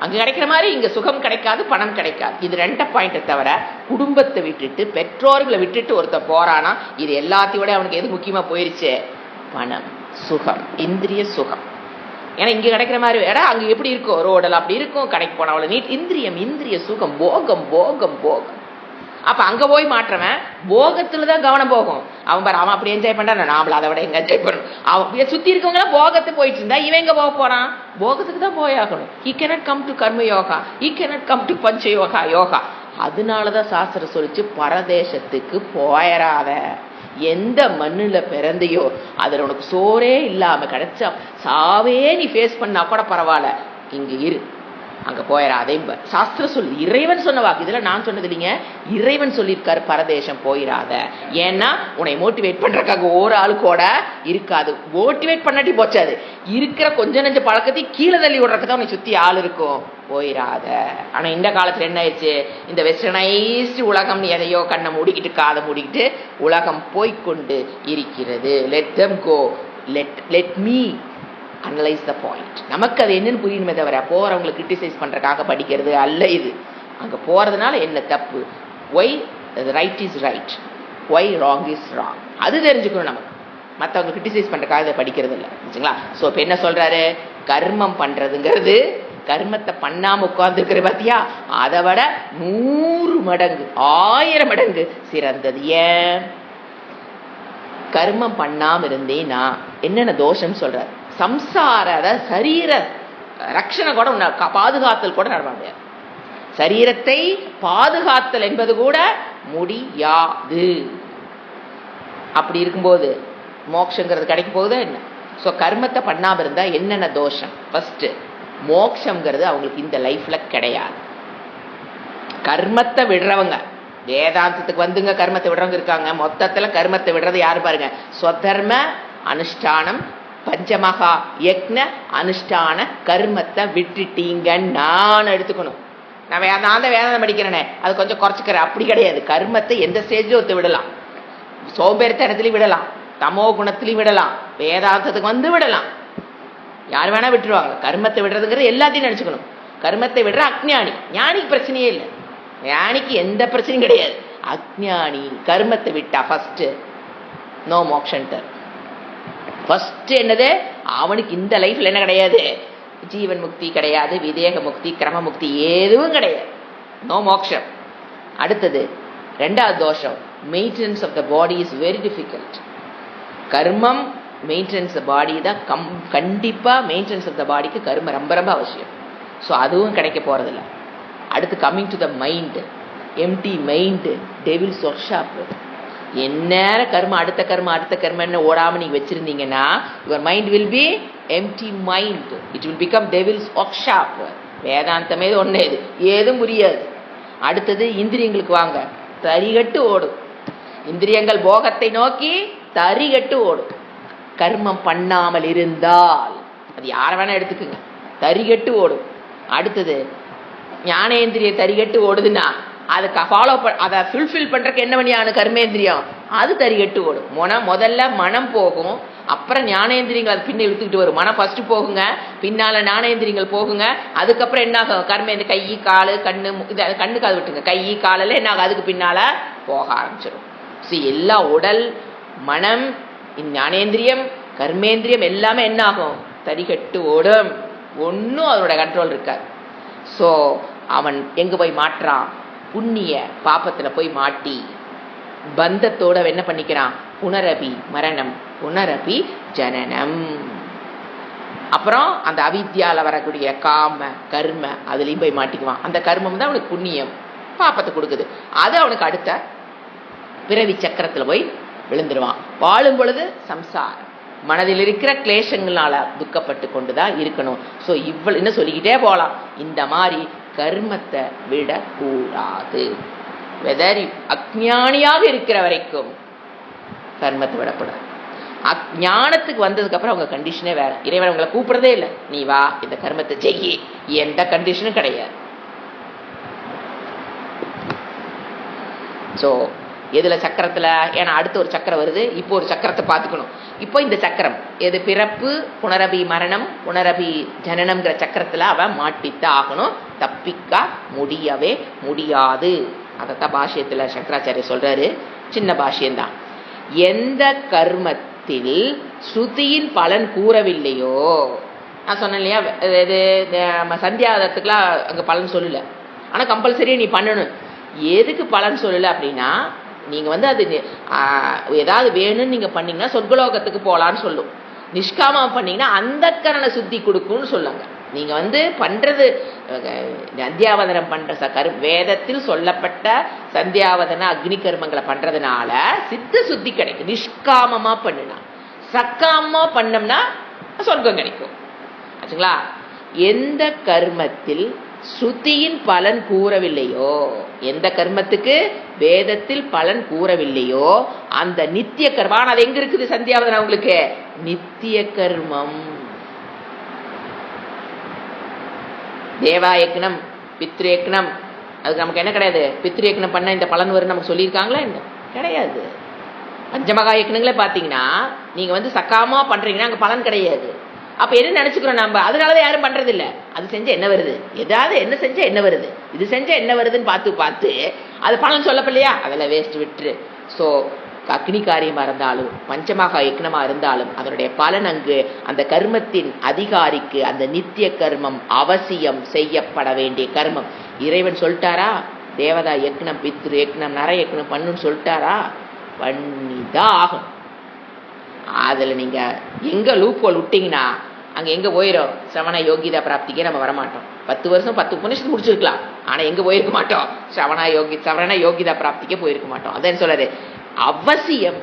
அங்க கிடைக்கிற மாதிரி இங்க சுகம் கிடைக்காது, பணம் கிடைக்காது. இது 2 பாயிண்ட்டை தவிர குடும்பத்தை விட்டுட்டு பெற்றோர்களை விட்டுட்டு ஒருத்தர் போறானா இது எல்லாத்தையோட அவனுக்கு எது முக்கியமா போயிருச்சு? பணம், சுகம், இந்திரிய சுகம். ஏன்னா இங்க கிடைக்கிற மாதிரி வேற அங்க எப்படி இருக்கும், ரோடெல்லாம் அப்படி இருக்கும், கடைக்கு போன அவ்வளவு நீட். இந்திரியம், இந்திரிய சுகம், போகம் போகம் போகம். அப்ப அங்க போய் மாற்றவன் போகத்துலதான் கவனம் போகும். அவன் பாரு, அவன் அப்படி என்ஜாய் பண்றான், நாமள அதை விட எங்க என்ஜாய் பண்ணணும். அவன் சுத்தி இருக்கவங்க போகத்து போயிட்டு இருந்தா இவன் எங்க போக போறான்? போகத்துக்கு தான் போயாகணும். he cannot come to கர்ம yoga, he cannot come to பஞ்ச யோகா யோகா. அதனாலதான் சாஸ்திரம் சொல்லிச்சு பரதேசத்துக்கு போயராத. எந்த மண்ணுல பிறந்தையோ அதுல உனக்கு சோறே இல்லாம கிடைச்சா சாவே நீ ஃபேஸ் பண்ணா கூட பரவாயில்ல, இங்க இரு, அங்க போயிடாதே. சாஸ்திரம் சொல்லு, இறைவன் சொன்ன வாக்கு, இதெல்லாம் நான் சொன்னது இல்லைங்க, இறைவன் சொல்லியிருக்காரு பரதேசம் போயிடாத. ஏன்னா உன்னை மோட்டிவேட் பண்றதுக்காக ஒரு ஆளு கூட இருக்காது. மோட்டிவேட் பண்ணாட்டி போச்சாது, இருக்கிற கொஞ்ச நெஞ்ச பழக்கத்தை கீழே தள்ளி விடுறதுக்கு உன்னை சுத்தி ஆள் இருக்கும், போயிடாத. ஆனா இந்த காலத்துல என்ன ஆயிடுச்சு, இந்த வெஸ்டர்னைஸ்டு உலகம் எதையோ கண்ணை மூடிக்கிட்டு காதை மூடிக்கிட்டு உலகம் போய்கொண்டு இருக்கிறது. Let them go, let me analyse the point. நமக்கு அது என்னன்னு புரியணுமே தவிர போறவங்களை கிரிட்டிசைஸ் பண்றதுக்காக படிக்கிறது அல்ல இது. அங்க போறதுனால என்ன தப்பு, why right is right, why wrong is wrong, அது தெரிஞ்சுக்கணும் நமக்கு. மற்றவங்க கிரிட்டிசைஸ் பண்றதுக்காக இதை படிக்கிறது இல்லை, சரிங்களா? ஸோ இப்போ என்ன சொல்றாரு, கர்மம் பண்றதுங்கிறது கர்மத்தை பண்ணாம உட்கார்ந்துருக்கிற பாத்தியா, அதை விட 100 மடங்கு 1000 மடங்கு சிறந்தது. ஏன்? கர்மம் பண்ணாம இருந்தேன்னா என்னென்ன தோஷம் சொல்றாரு. சம்சார சரீர ரட்சணை கூட பாதுகாத்தல் கூட நடக்க முடியாது. சரீரத்தை பாதுகாத்தல் என்பது கூட முடியாது. அப்படி இருக்கும்போது மோட்சங்கிறது கிடைக்க போகுதா என்ன? ஸோ கர்மத்தை பண்ணாம இருந்தா என்னென்ன தோஷம்? ஃபர்ஸ்ட், மோட்சங்கிறது அவங்களுக்கு இந்த லைஃப்ல கிடையாது. கர்மத்தை விடுறவங்க, வேதாந்தத்துக்கு வந்துங்க கர்மத்தை விடுறவங்க இருக்காங்க. மொத்தத்துல கர்மத்தை விடுறது யாரு பாருங்க, ஸ்வதர்ம அனுஷ்டானம் பஞ்சமகா யக்ன அனுஷ்டான கர்மத்தை விட்டுட்டீங்கன்னு நான் எடுத்துக்கணும். நான் வேதாந்தம் படிக்கிறேனே அது கொஞ்சம் குறைச்சிக்கிறேன், அப்படி கிடையாது. கர்மத்தை எந்த ஸ்டேஜிலும் ஒத்து விடலாம், சோம்பேறித்தனத்திலையும் விடலாம், தமோ குணத்திலையும் விடலாம், வேதாந்தத்துக்கு வந்து விடலாம், யார் வேணா விட்டுருவாங்க. கர்மத்தை விடுறதுங்கிறது எல்லாத்தையும் நினைச்சுக்கணும். கர்மத்தை விடுற அஜ்ஞானி, ஞானிக்கு பிரச்சனையே இல்லை, ஞானிக்கு எந்த பிரச்சனையும் கிடையாது. அஜ்ஞானி கர்மத்தை விட்டா ஃபர்ஸ்ட் நோ மோக்ஷன்டர். ஃபர்ஸ்ட் என்னது, அவனுக்கு இந்த லைஃப்ல என்ன கிடையாது, ஜீவன் முக்தி கிடையாது, விதேக முக்தி, கிரம முக்தி எதுவும் கிடையாது, நோ மோக்ஷம். அடுத்தது 2வது தோஷம், maintenance of the body is very difficult. கர்மம் மெயின்டெனன்ஸ் த பாடி தான் கண்டிப்பா மெயின்டெனன்ஸ் ஆஃப் த பாடிக்கு கர்மம் ரொம்ப ரொம்ப அவசியம். ஸோ அதுவும் கிடைக்க போறதில்ல. அடுத்து coming to the mind, empty mind devil's workshop. எந்நேர கர்மம் அடுத்த கர்மம் அடுத்த கர்மன்னு ஓடாம நீங்க வச்சிருந்தீங்கன்னா your mind will be empty mind, it will become devil's workshop. வேதாந்தமே ஒன்னே, இது ஏதும் புரியாது. அடுத்தது இந்திரியங்களுக்கு வாங்க, தரிகட்டு ஓடும். இந்திரியங்கள் போகத்தை நோக்கி தரிகட்டு ஓடும். கர்மம் பண்ணாமல் இருந்தால் அது யார வேணா எடுத்துக்குங்க, தரிகட்டு ஓடும். அடுத்தது ஞானேந்திரிய தரிகட்டு ஓடுதுன்னா அதுக்கு ஃபாலோ அதை ஃபுல்ஃபில் பண்றதுக்கு என்ன பண்ணியான கர்மேந்திரியம் அது தரிகட்டு ஓடும். முதல்ல மனம் போகும், அப்புறம் ஞானேந்திரியங்கள் அது பின்ன இழுத்துக்கிட்டு வரும். மனம் ஃபர்ஸ்ட் போகுங்க, பின்னால ஞானேந்திரியங்கள் போகுங்க. அதுக்கப்புறம் என்ன ஆகும், கர்மேந்திர கை காலு கண்ணு, இது கண்ணுக்கு அது விட்டுங்க, கை காலில் என்ன ஆகும், அதுக்கு பின்னால போக ஆரம்பிச்சிடும். எல்லா உடல், மனம், ஞானேந்திரியம், கர்மேந்திரியம் எல்லாமே என்ன ஆகும்? தரிகட்டு ஓடும். ஒன்றும் அதோட கண்ட்ரோல் இருக்காது. ஸோ அவன் எங்கே போய் மாற்றான்? புண்ணிய பாப்பத்தில் போய் மாட்டி பந்தத்தோட என்ன பண்ணிக்கிறான்? புனரபி மரணம், புனரபி ஜனனம். அப்புறம் அந்த அவித்யால வரக்கூடிய காம கர்ம அதுலேயும் போய் மாட்டிக்குவான். அந்த கர்மம் தான் அவனுக்கு புண்ணியம், பாப்பத்தை கொடுக்குது. அது அவனுக்கு அடுத்த பிறவி சக்கரத்தில் போய் விழுந்துருவான். வாழும் பொழுது சம்சாரம், மனதில் இருக்கிற கிளேசங்களால துக்கப்பட்டு கொண்டுதான் இருக்கணும். ஸோ என்ன சொல்லிக்கிட்டே போகலாம். இந்த மாதிரி கர்மத்தை விடக்கூடாது. வெதர் அஞ்ஞானியாக இருக்கிற வரைக்கும் கர்மத்தை விடக்கூடாது. ஞானத்துக்கு வந்ததுக்கு அப்புறம் அவங்க கண்டிஷனே வேற. இறைவன் உங்களை கூப்பிடுறதே இல்லை, நீ வா இந்த கர்மத்தை செய்யி, எந்த கண்டிஷனும் கிடையாது. ஸோ எதுல சக்கரத்துல, ஏன்னா அடுத்த ஒரு சக்கரம் வருது, இப்போ ஒரு சக்கரத்தை பார்த்துக்கணும். இப்போ இந்த சக்கரம் எது? பிறப்பு, புனரபி மரணம், புனரபி ஜனனம்ங்கிற சக்கரத்துல அவன் மாட்டித்த ஆகணும். தப்பிக்க முடியவே முடியாது. அதைத்தான் பாஷ்யத்துல சங்கராச்சாரியர் சொல்றாரு. சின்ன பாஷ்யம்தான். எந்த கர்மத்தில் ஸ்ருதியின் பலன் கூறவில்லையோ, நான் சொன்னேன் இல்லையா, நம்ம சந்தியாதத்துக்குலாம் அங்க பலன் சொல்லல, ஆனா கம்பல்சரியா நீ பண்ணணும். எதுக்கு பலன் சொல்லல அப்படின்னா, நீங்க அது ஏதாவது வேணும்னு நீங்க பண்ணீங்கன்னா சொர்க்கலோகத்துக்கு போலான்னு சொல்லும். நிஷ்காம பண்ணீங்கன்னா அந்த கரண சுத்தி கொடுக்கும்னு சொல்லுங்க. நீங்க பண்றது சந்தியாவதனம் பண்ற வேதத்தில் சொல்லப்பட்ட சந்தியாவதன அக்னி கர்மங்களை பண்றதுனால சித்த சுத்தி கிடைக்கும். நிஷ்காமமா பண்ணுனா, சக்காமமா பண்ணோம்னா சொர்க்கம் கிடைக்கும். ஆச்சுங்களா? எந்த கர்மத்தில் ஸ்ருதியின் பலன் கூறவில்லையோ, எந்த கர்மத்துக்கு வேதத்தில் பலன் கூறவில்லையோ அந்த நித்திய கர்மம். அது எங்க இருக்குது சந்தியாவதனம்? உங்களுக்கு நித்திய கர்மம். தேவாயக்னம், பித்ருயக்னம், அதுக்கு நமக்கு என்ன கிடையாது. பித்ருயக்னம் பண்ண இந்த பலன் வரும் நமக்கு சொல்லியிருக்காங்களா? என்ன கிடையாது. பஞ்சமகா யக்னங்களே பார்த்தீங்கன்னா நீங்க சக்காமா பண்றீங்கன்னா அங்க பலன் கிடையாது. அப்ப என்ன நினைச்சுக்கிறோம் நம்ம? அதனாலதான் யாரும் பண்றது இல்ல. அது செஞ்சா என்ன வருது, ஏதாவது என்ன செஞ்சா என்ன வருது, இது செஞ்சா என்ன வருதுன்னு பார்த்து பார்த்து அது பலன் சொல்லப்படலையா, அதெல்லாம் வேஸ்ட் விட்டுரு. ஸோ அக்னி காரியமா இருந்தாலும் பஞ்சமகா யக்னமா இருந்தாலும் அதனுடைய பலன் அங்கு அந்த கர்மத்தின் அதிகாரிக்கு அந்த நித்திய கர்மம் அவசியம் செய்யப்பட வேண்டிய கர்மம். இறைவன் சொல்லிட்டாரா தேவதா யக்னம், பித்ரு யக்னம், நர யக்னம் பண்ணுன்னு சொல்லிட்டாரா? பண்ணிதான் ஆகும். அதுல நீங்க எங்க லூப் ஹோல் விட்டீங்கன்னா அங்க எங்க போயிடும்? சிரவண யோகிதா பிராப்திக்கே நம்ம வரமாட்டோம். 10 வருஷம் 10 உபநிஷத்து முடிச்சிருக்கலாம், ஆனா எங்க போயிருக்க மாட்டோம்? சவண யோகிதா பிராப்திக்கே போயிருக்க மாட்டோம். அதான் சொல்றாரு, அவசியம்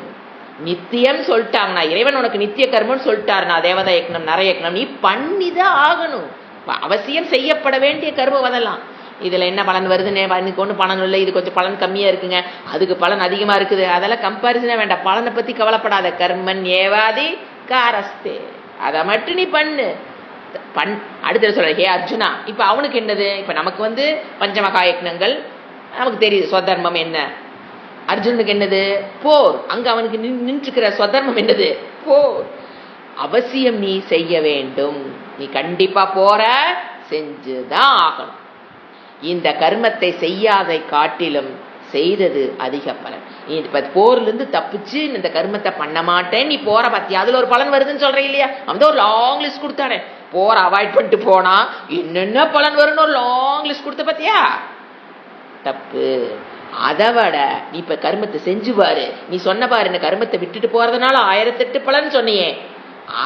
நித்தியம் சொல்லிட்டாங்கன்னா, இறைவன் உனக்கு நித்திய கர்மம்னு சொல்லிட்டாருனா தேவதா யக்னம் நர யக்னம் நீ பண்ணிதான் ஆகணும். அவசியம் செய்யப்பட வேண்டிய கர்மம் அதெல்லாம். இதுல என்ன பலன் வருதுன்னு இன்னைக்கு ஒன்றும் பலன் இல்லை, இது கொஞ்சம் பலன் கம்மியா இருக்குங்க, அதுக்கு பலன் அதிகமா இருக்குது, அதெல்லாம் கம்பாரிசனே வேண்டாம். பலனை பத்தி கவலைப்படாத. கர்மன் ஏவாதி காரஸ்தே, அதை மட்டும் நீ பண்ணு. அடுத்த சொல்ற, ஹே அர்ஜுனா, இப்ப அவனுக்கு என்னது? இப்ப நமக்கு பஞ்சமகா யக்னங்கள் நமக்கு தெரியுது. ஸ்வதர்மம் என்ன? அர்ஜுனுக்கு என்னது? போர். அங்க அவனுக்கு நின்றுக்கிற ஸ்வதர்மம் என்னது? போர். அவசியம் நீ செய்ய வேண்டும். நீ கண்டிப்பா போற செஞ்சுதான் ஆகணும். இந்த கர்மத்தை செய்யாதை காட்டிலும் செய்தது அதிக பலன். நீ இப்ப போர்ல இருந்து தப்பிச்சு இந்த கர்மத்தை பண்ண மாட்டேன் நீ போற பத்தியா, அதுல ஒரு பலன் வருதுன்னு சொல்ற இல்லையா? அந்த ஒரு லாங் லிஸ்ட் கொடுத்தானே, போற அவாய்ட் பண்ணிட்டு போனா என்னென்ன பலன் வரும்னு ஒரு லாங் லிஸ்ட் கொடுத்த பத்தியா? தப்பு. அதை விட நீ இப்ப கர்மத்தை செஞ்சு பாரு. நீ சொன்ன பாரு, இந்த கர்மத்தை விட்டுட்டு போறதுனால 1008 பலன் சொன்னியே,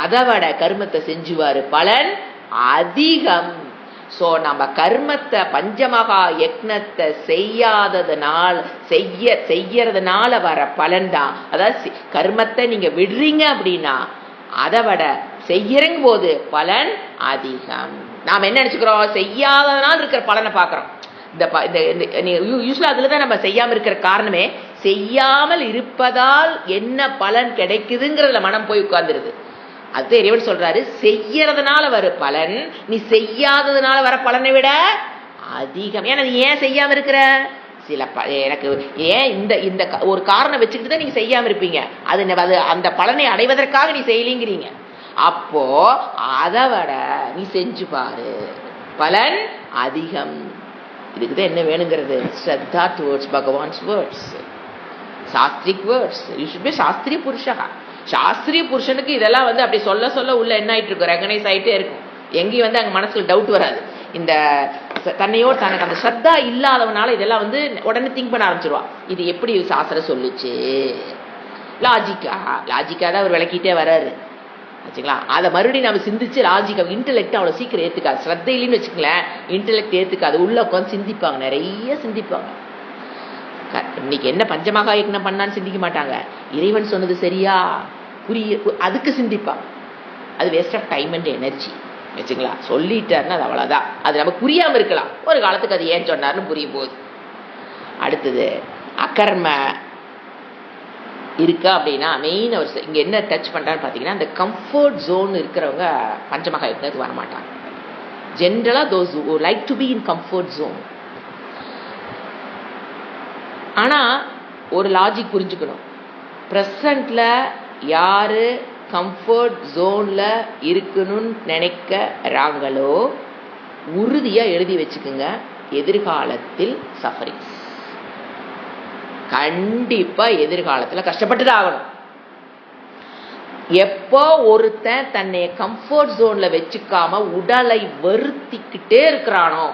அதை விட கர்மத்தை செஞ்சு பாரு, பலன் அதிகம். சோ நம்ம கர்மத்தை பஞ்சமகா யக்னத்தை செய்யறதுனால வர பலன் தான். அதாவது கர்மத்தை நீங்க விடுறீங்க அப்படின்னா அதை விட செய்யறங்க போது பலன் அதிகம். நாம என்ன நினைச்சுக்கிறோம்? செய்யாததுனால இருக்கிற பலனை பாக்குறோம். யூஸ்வலா அதுலதான் நம்ம செய்யாம இருக்கிற காரணமே, செய்யாமல் இருப்பதால் என்ன பலன் கிடைக்குதுங்கிறதுல மனம் போய் உட்கார்ந்துருது. அது இறைவன் சொல்றாரு, செய்யறதுனால வர பலன் நீ செய்யாததுனால வர பலனை விட அதிகம். ஏன்னா நீ ஏன் செய்யாம இருக்கிற? எனக்கு ஏன் இந்த ஒரு காரணம் வச்சுக்கிட்டு தான் நீங்க செய்யாம இருப்பீங்க. அது அந்த பலனை அடைவதற்காக நீ செய்யலீங்கிறீங்க. அப்போ அதை விட நீ செஞ்சு பாரு, பலன் அதிகம். இதுக்குதான் என்ன வேணுங்கிறது? ஸ்ரத்தா டுவர்ட்ஸ் பகவான்ஸ் வேர்ட்ஸ். சாஸ்திரிக் வேர்ட்ஸ். யூ ஷுட் பி சாஸ்திரிய புருஷா. சாஸ்திரிய புருஷனுக்கு இதெல்லாம் வந்து அப்படி சொல்ல சொல்ல உள்ள என்ன ஆயிட்டு இருக்கும், ரெகனைஸ் ஆயிட்டே இருக்கும். எங்கேயும் வந்து அங்க மனசுல டவுட் வராது. இந்த தன்னையோ தனக்கு அந்த ஸ்ரத்தா இல்லாதவனால இதெல்லாம் வந்து உடனே திங்க் பண்ண ஆரம்பிச்சிருவா. இது எப்படி சாஸ்திரம் சொல்லுச்சு, லாஜிக்கா தான் அவர் விளக்கிட்டே வர்றாரு வச்சுங்களா. அதை மறுபடியும் நம்ம சிந்திச்சு லாஜிக்கா, இன்டெலெக்ட் அவ்வளோ சீக்கிரம் ஏற்றுக்காது. ஸ்ரத்தை இல்லைன்னு வச்சுக்கங்களேன், இன்டெலெக்ட் ஏற்றுக்காது. உள்ள உட்காந்து சிந்திப்பாங்க, நிறைய சிந்திப்பாங்க. இன்னைக்கு என்ன பஞ்சமாக யக்னம் பண்ணான்னு சிந்திக்க மாட்டாங்க. இறைவன் சொன்னது சரியா புரிய, அதுக்கு சிந்திப்பாங்க. அது waste of time and energy வச்சுங்களா. சொல்லிட்டாருன்னா அது அவ்வளோதான். அது நமக்கு புரியாமல் இருக்கலாம், ஒரு காலத்துக்கு அது ஏன் சொன்னார்னு புரியும் போது. அடுத்தது அகர்ம இருக்கா அப்படின்னா மெயின் அவர் இங்கே என்ன டச் பண்ணுறான்னு பார்த்தீங்கன்னா, அந்த கம்ஃபர்ட் ஜோன் இருக்கிறவங்க பஞ்சமகா யக்னத்துக்கு வரமாட்டாங்க. ஜென்ரலாக those who like to be in comfort zone. ஆனால் ஒரு லாஜிக் புரிஞ்சுக்கணும், ப்ரெசண்ட்ல யாரு கம்ஃபர்ட் ஜோன்ல இருக்கணும்னு நினைக்கிறாங்களோ உறுதியாக எழுதி வச்சுக்குங்க, எதிர்காலத்தில் சஃபரிங். கண்டிப்பா எதிர்காலத்தில் கஷ்டப்பட்டுதான் ஆகணும். எப்போ ஒருத்தன் தன்னை கம்ஃபர்ட் ஜோன்ல வச்சுக்காம உடலை வருத்திக்கிட்டே இருக்கிறானோ,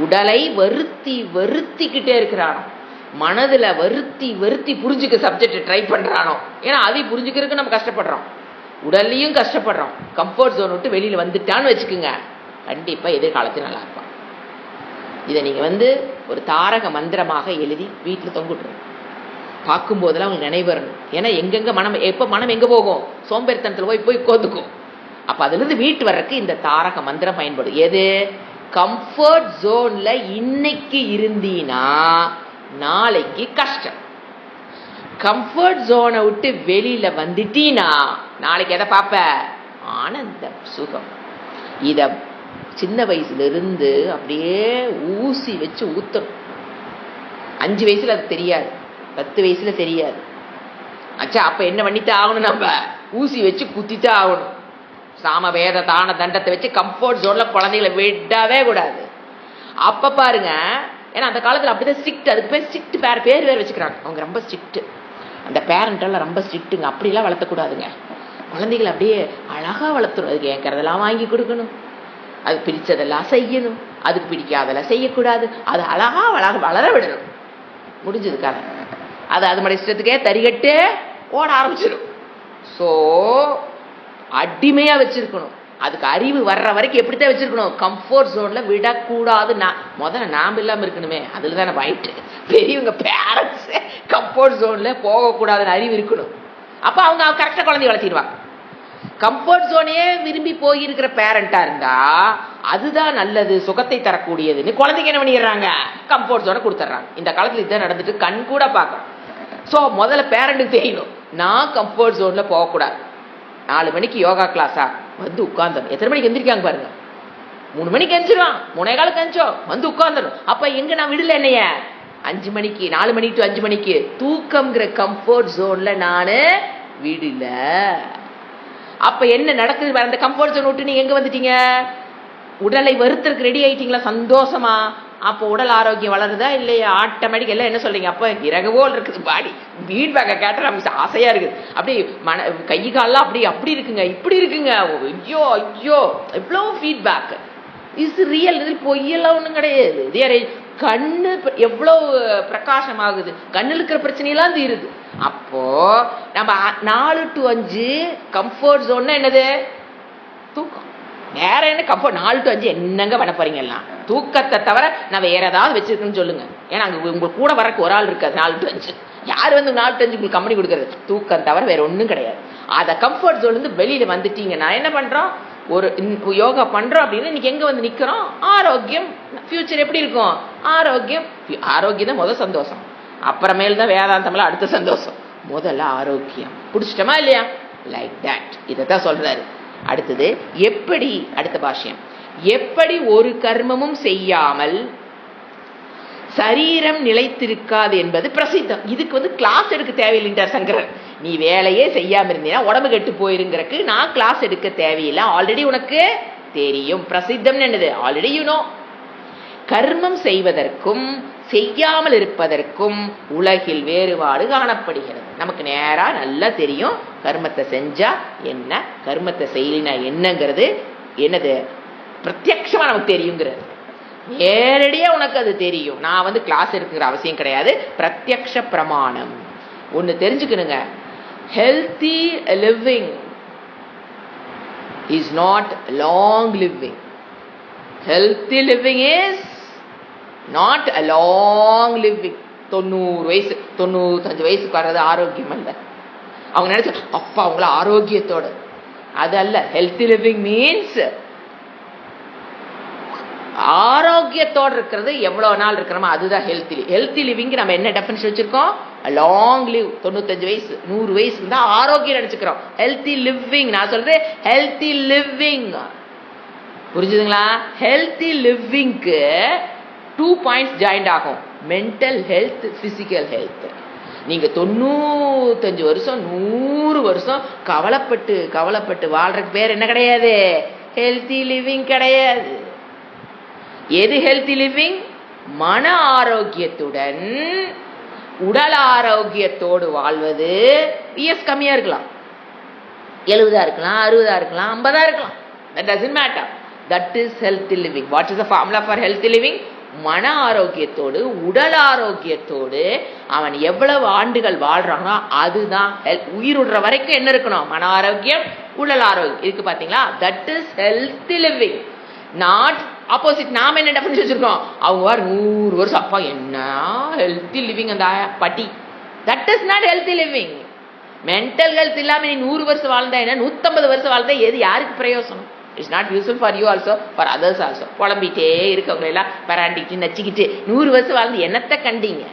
உடலை வருத்திக்கிட்டே இருக்கிறானோ, மனதுல வருத்தி புரிஞ்சுக்க சப்ஜெக்ட் ட்ரை பண்றானோ, ஏன்னா அதை புரிஞ்சுக்கிறதுக்கு நம்ம கஷ்டப்படுறோம், உடல்லையும் கஷ்டப்படுறோம். கம்ஃபர்ட் ஜோன் விட்டு வெளியில வந்துட்டான்னு வச்சுக்கோங்க, கண்டிப்பா எதிர்காலத்தில் நல்லா இருப்பான். இதை நீங்க வந்து ஒரு தாரக மந்திரமாக எழுதி வீட்டில் தொங்குட்டுரும். பார்க்கும் போதெல்லாம் உங்களுக்கு நினைவு வரணும். ஏன்னா எங்கெங்க மனம், எப்போ மனம் எங்க போகும், சோம்பேறித்தனத்தில் போய் கோந்துக்கும். அப்ப அதுல இருந்து வீட்டு வர்றதுக்கு இந்த தாரக மந்திரம் பயன்படும். எது, கம்ஃபர்ட் ஜோன்ல இன்னைக்கு இருந்தீனா நாளைக்கு கஷ்டம். கம்ஃபர்ட் ஜோனை விட்டு வெளியில வந்துட்டீனா நாளைக்கு எதை பார்ப்ப, ஆனந்தம், சுகம். இத சின்ன வயசுல இருந்து அப்படியே ஊசி வச்சு ஊத்தணும். 5 வயசுல அது தெரியாது, 10 வயசுல தெரியாது. அச்சா அப்ப என்ன பண்ணித்தான் ஆகணும், நம்ம ஊசி வச்சு குத்தித்தான் ஆகணும். சாம வேத தான தண்டத்தை வச்சு கம்ஃபர்ட் ஜோன்ல குழந்தைகளை விடவே கூடாது. அப்ப பாருங்க, ஏன்னா அந்த காலத்துல அப்படிதான் ஸ்ட்ரிக்ட், அதுக்கு பேர் ஸ்ட்ரிக்ட், பேர் வேற வச்சுக்கிறாங்க. அவங்க ரொம்ப ஸ்ட்ரிக்ட், அந்த பேரண்ட் எல்லாம் ரொம்ப ஸ்ட்ரிக்ட்டுங்க. அப்படிலாம் வளர்த்தக்கூடாதுங்க. குழந்தைகளை அப்படியே அழகா வளர்த்துணும். அதுக்கு கேட்கறதெல்லாம் வாங்கி கொடுக்கணும், அது பிடிச்சதெல்லாம் செய்யணும், அதுக்கு பிடிக்காதெல்லாம் செய்யக்கூடாது. அது அழகா வளர விடணும். முடிஞ்சதுக்காக அது மாதிரி இஷ்டத்துக்கே தரிகட்டு ஓட ஆரம்பிச்சிடும். ஸோ அடிமையா வச்சிருக்கணும். அதுக்கு அறிவு வர்ற வரைக்கும் எப்படித்தான் வச்சிருக்கணும், கம்ஃபர்ட் ஜோன்ல விடக்கூடாது. முதல்ல நாம் இல்லாம இருக்கணுமே, அதுல தானே வாயிட்டு பெரியவங்க பேரண்ட்ஸ் கம்ஃபர்ட் ஜோன்ல போகக்கூடாதுன்னு அறிவு இருக்கணும். அப்ப அவங்க கரெக்டா குழந்தை வளர்த்திடுவாங்க. கம்ஃபர்ட் ஜோனையே விரும்பி போயிருக்கிற பேரண்டா இருந்தா அதுதான் நல்லது, சுகத்தை தரக்கூடியதுன்னு குழந்தைங்க என்ன பண்ணிடுறாங்க, கம்ஃபர்ட் ஜோனை கொடுத்துட்றாங்க. இந்த காலத்துல இதுதான் நடந்துட்டு கண் கூட பார்க்கணும். ஸோ முதல்ல பேரண்ட்டுக்கு தெரியணும், நான் கம்ஃபர்ட் ஜோன்ல போகக்கூடாது. 4 மணிக்கு யோகா கிளாஸா வந்து உட்கார்ந்துடும். எத்தனை மணிக்கு எந்திரிக்காங்க பாருங்க, 3 மணிக்கு எந்திரிச்சிருவான், 3:15 எந்திரிச்சோம் வந்து உட்கார்ந்துடும். அப்ப எங்க நான் விடல என்னைய 5 மணிக்கு, 4 மணி டு 5 மணிக்கு தூக்கம்ங்கிற கம்ஃபர்ட் ஜோன்ல நானு விடல. அப்ப என்ன நடக்குது, அந்த கம்ஃபர்ட் ஜோன் விட்டு நீங்க எங்க வந்துட்டீங்க, உடலை வருத்தருக்கு ரெடி ஆயிட்டீங்களா சந்தோஷமா. அப்போ உடல் ஆரோக்கியம் வளருதா இல்லையா, ஆட்டோமேட்டிக் எல்லாம் என்ன சொல்றீங்க, அப்ப இறகவோல் இருக்குது பாடி, ஃபீட்பேக்கை கேட்ட நமக்கு ஆசையா இருக்குது. அப்படி கை காலெல்லாம் அப்படி இருக்குங்க, இப்படி இருக்குங்க, ஐயோ ஐயோ எவ்வளோ ஃபீட்பேக். இஸ் ரியல், இது பொய்யெல்லாம் ஒன்றும் கிடையாது. கண்ணு எவ்வளவு பிரகாசமாகுது, கண்ணில் இருக்கிற பிரச்சனையெல்லாம் தீருது. அப்போ நம்ம 4 to 5 கம்ஃபர்ட் ஜோன் என்னது, தூக்கம். வேற என்ன கம்ஃபர்ட், 4 to 5 என்னங்க பண்ண போறீங்க எல்லாம், தூக்கத்தை தவிர நான் வேற ஏதாவது வச்சிருக்குன்னு சொல்லுங்க. ஏன்னா அங்க உங்க கூட வரக்கு ஒரு ஆள் இருக்காது. 4 to 5 யார் வந்து 4 to 5 உங்களுக்கு கம்பெனி கொடுக்கறது, தூக்கம் தவிர வேற ஒன்றும் கிடையாது. அதை கம்ஃபர்ட் ஜோன்ல இருந்து வெளியில வந்துட்டீங்கன்னா என்ன பண்றோம், ஒரு யோகா பண்றோம் அப்படின்னா இன்னைக்கு எங்க வந்து நிக்கிறோம், ஆரோக்கியம். ஃபியூச்சர் எப்படி இருக்கும், ஆரோக்கியம். ஆரோக்கியம் தான் முதல் சந்தோஷம், அப்புறமேல் தான் வேதாந்தம்லாம் அடுத்த சந்தோஷம். முதல்ல ஆரோக்கியம் பிடிச்சிட்டோமா இல்லையா, லைக் தட். இதைத்தான் சொல்றாரு. அடுத்தது எப்படி, அடுத்த பாஷ்யம், எப்படி ஒரு கர்மமும் செய்யாமல் சரீரம் நிலைத்திருக்காது என்பது பிரசித்தம். இதுக்கு வந்து கிளாஸ் எடுக்க தேவையில்லைன்றார் சங்கரர். நீ வேலையே செய்யாம இருந்தீங்கன்னா உடம்பு கெட்டு போயிருங்கிறக்கு நான் கிளாஸ் எடுக்க தேவையில்லை, ஆல்ரெடி உனக்கு தெரியும். பிரசித்தம் என்னது, ஆல்ரெடி யூ நோ. கர்மம் செய்வதற்கும் செய்யாமல் இருப்பதற்கும் உலகில் வேறுபாடு காணப்படுகிறது. நமக்கு நேரா நல்லா தெரியும் கர்மத்தை செஞ்சா என்ன, கர்மத்தை செய்யலினா என்னங்கிறது என்னது பிரத்யக்ஷமா நமக்கு தெரியுங்கிறது. நேரடியா உனக்கு அது தெரியும். நான் கிளாஸ் எடுக்கிற அவசியம் கிடையாது. பிரத்யக்ஷ பிரமாணம். ஒன்னு தெரிஞ்சுக்கணுங்க, healthy living is not long living. Healthy living is not a long living. 90 வயசு 95 வயசுக்கு வர்றது ஆரோக்கியம் அல்ல. அவங்க நினைச்ச அப்பா அவங்கள ஆரோக்கியத்தோட, அது அல்ல. ஹெல்த்தி லிவிங் மீன்ஸ் ஆரோக்கியத்தோடு இருக்கிறது. எவ்வளவு நாள் இருக்கிறோமோ அதுதான் ஹெல்த்தி. ஹெல்த்தி லிவிங் நம்ம என்ன டெஃபினிஷன் வச்சிருக்கோம்? Long live. 95 வயசு 100 வயசு இருந்தா ஆரோக்கியம் நினைச்சுக்கிறோம். ஹெல்த்தி லிவிங் நான் சொல்றேன் ஹெல்த்தி லிவிங். புரிஞ்சுதுங்களா? ஹெல்த்தி லிவிங்க்கு 2 பாயிண்ட்ஸ் ஜாயிண்ட் ஆகும். Mental health, physical health. நீங்க 95 வருஷம் 100 வருஷம் கவலைப்பட்டு கவலைப்பட்டு வாழ்றதுக்கு பேர் என்ன கிடையாது? ஹெல்த்தி லிவிங் கிடையாது. எது ஹெல்த்தி லிவிங்? மன ஆரோக்கியத்துடன் உடல் ஆரோக்கியத்தோடு வாழ்வது. இயர்ஸ் கம்மியா இருக்கலாம், 70 இருக்கலாம், 60 இருக்கலாம், 50 இருக்கலாம். That doesn't matter. That is healthy living. What is the formula for healthy living? மன ஆரோக்கியத்தோடு உடல் ஆரோக்கியத்தோடு அவன் எவ்வளவு ஆண்டுகள் வாழ்றானோ அதுதான் உயிர் விடுற வரைக்கும் என்ன இருக்கணும்? மன ஆரோக்கியம், உடல் ஆரோக்கியம் இருக்கு. பாத்தீங்களா? That is healthy living. Not opposite. நாம என்ன டெஃபினிஷன் வச்சிருக்கோம்? அவங்க 100 வருஷம் அப்பா என்ன ஹெல்த்தி லிவிங் அந்த பட்டி. That is not healthy living. Mental health இல்லாம நீ 100 வருஷம் வாழ்ந்தா என்ன, 150 வருஷம் வாழ்ந்தா எது யாருக்கு பிரயோசனம்? It's not useful for you also, for others also. புலம்பிட்டே இருக்கவங்க எல்லாம் பராண்டிட்டு நச்சிக்கிட்டு 100 வருஷம் வாழ்ந்து என்னத்தை கண்டீங்க?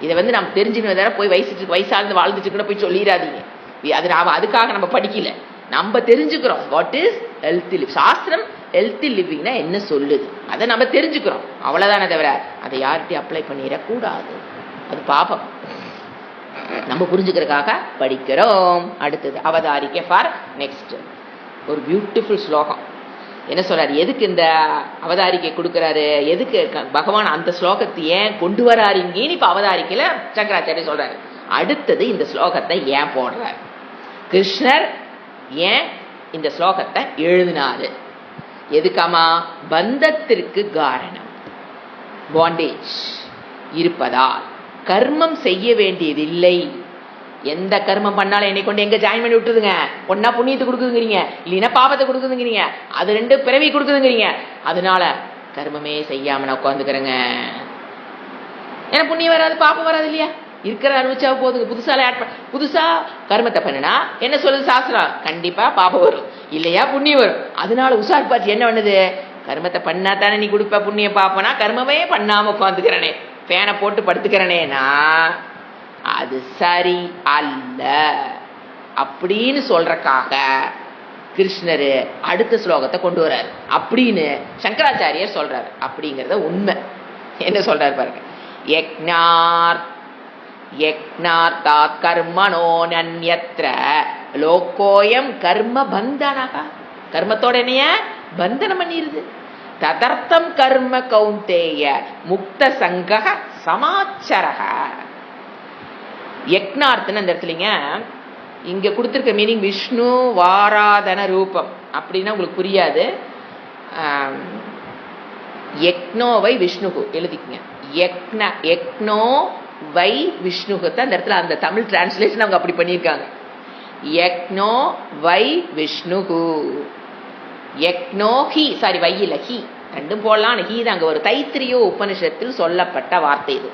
இதை நம்ம தெரிஞ்சுன்னு போய் வயசாழ்ந்து வாழ்ந்துட்டு கூட போய் சொல்லிடாதீங்க. அது நாம அதுக்காக நம்ம படிக்கல, நம்ம தெரிஞ்சுக்கிறோம். What is healthy live? சாஸ்திரம் ஹெல்த்தி லிவிங்னா என்ன சொல்லுது அதை நம்ம தெரிஞ்சுக்கிறோம், அவ்வளவுதானே தவிர அதை யார்கிட்டையும் அப்ளை பண்ணிடக்கூடாது. அது பாபம். நம்ம புரிஞ்சுக்கிறதுக்காக படிக்கிறோம். அடுத்தது அவதாரிக்கை ஃபார் நெக்ஸ்ட். ஒரு பியூட்டிஃபுல் ஸ்லோகம். என்ன சொல்றாரு? எதுக்கு இந்த அவதாரிக்கை கொடுக்கிறாரு? எதுக்கு பகவான் அந்த ஸ்லோகத்தை ஏன் கொண்டு வராருங்கன்னு இப்ப அவதாரிக்கையில சங்கராச்சாரிய சொல்றாரு. அடுத்தது இந்த ஸ்லோகத்தை ஏன் போடுறாரு? கிருஷ்ணர் ஏன் இந்த ஸ்லோகத்தை எழுதினாரு? எதுக்காமா? பந்தத்திற்கு காரணம் பாண்டேஜ் இருப்பதால் கர்மம் செய்ய வேண்டியதில்லை. எந்த கர்மம் பண்ணாலும் என்னை கொண்டு எங்க ஜாயின் பண்ணி விட்டுருதுங்க. ஒன்னா புண்ணியத்தை கொடுக்குதுங்கிறீங்க, இல்லைன்னா பாவத்தை கொடுக்குதுங்கிறீங்க, அது 2 பிறவி கொடுக்குதுங்கிறீங்க. அதனால கர்மமே செய்யாம நான் உட்காந்துக்கிறேங்க. ஏன்னா புண்ணியம் வராது, பாப்பம் வராது இல்லையா? இருக்கிற அனுபவிச்சா போதுங்க. புதுசா கர்மத்தை பண்ணினா என்ன சொல்லுது சாஸ்திரம்? கண்டிப்பா பாபம் வரும், இல்லையா புண்ணியம் வரும். அதனால உஷார் பார்த்து என்ன பண்ணுது? கர்மத்தை பண்ணா தானே நீ கொடுப்ப புண்ணியம் பாப்பனா, கர்மமே பண்ணாம உட்காந்துக்கிறனே, பேனை போட்டு படுத்துக்கிறனேனா அது சரி அல்ல அப்படின்னு சொல்றக்காக கிருஷ்ணர் அடுத்த ஸ்லோகத்தை கொண்டு வர்றாரு அப்படின்னு சங்கராச்சாரியர் சொல்றாரு. அப்படிங்கறத உண்மை. என்ன சொல்றாரு பாருங்க. யக்ஞார்த்தாத் கர்மணோ நன்யத்ர லோகோயம் கர்ம பந்தனக. கர்மத்தோட என்னைய பந்தனம் பண்ணிருது. ததர்த்தம் கர்ம கௌந்தேய முக்த சங்கக சமாச்சரக. யக்ஞார்த்தன் அந்த இடத்துலங்க இங்க கொடுத்திருக்க மீனிங் விஷ்ணு வாராதன ரூபம் அப்படின்னா உங்களுக்கு புரியாது. யக்னோவை விஷ்ணுகு எழுதிக்கங்க. யக்னோ வை விஷ்ணுகத்தை அந்த இடத்துல அந்த தமிழ் டிரான்ஸ்லேஷன் அவங்க அப்படி பண்ணியிருக்காங்க. யக்னோ வை விஷ்ணுகு. யக்னோ ஹி, சாரி வை இல்ல ஹி, ரெண்டும் போடலாம். ஹி தான் அங்க ஒரு தைத்திரியோ உபனிஷத்தில் சொல்லப்பட்ட வார்த்தை இது.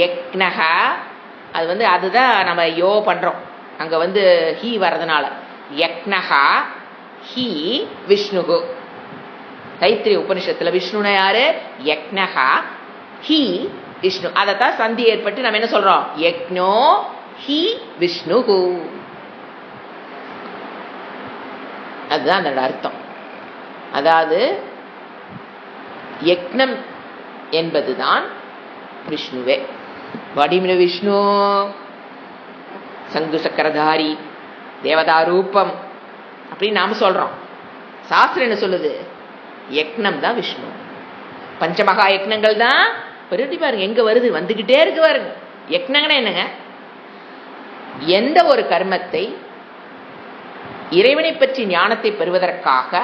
யக்னஹ அது அதுதான் நம்ம யோ பண்றோம். அங்க ஹி வர்றதுனால யக்னஹ ஹி விஷ்ணுகு. தைத்திரிய உபனிஷத்துல விஷ்ணுனா யாரு? யக்னஹ ஹி விஷ்ணு. அதைத்தான் சந்தி ஏற்பட்டு நம்ம என்ன சொல்றோம்? யக்னோ ஹி விஷ்ணுகு. அதுதான் அதோட அர்த்தம். அதாவது யக்னம் என்பதுதான் விஷ்ணுவே. வடிமின விஷ்ணு சங்கு சக்கரதாரி தேவதா ரூபம் அப்படின்னு நாம சொல்றோம். சாஸ்திரம் என்ன சொல்லுது? யக்னம் தான் விஷ்ணு. பஞ்சமகா யக்னங்கள் தான் பெருட்டி பாருங்க எங்க வருது, வந்துகிட்டே இருக்கு பாருங்க. யக்னங்கன்னா என்னங்க? எந்த ஒரு கர்மத்தை இறைவனை பற்றி ஞானத்தை பெறுவதற்காக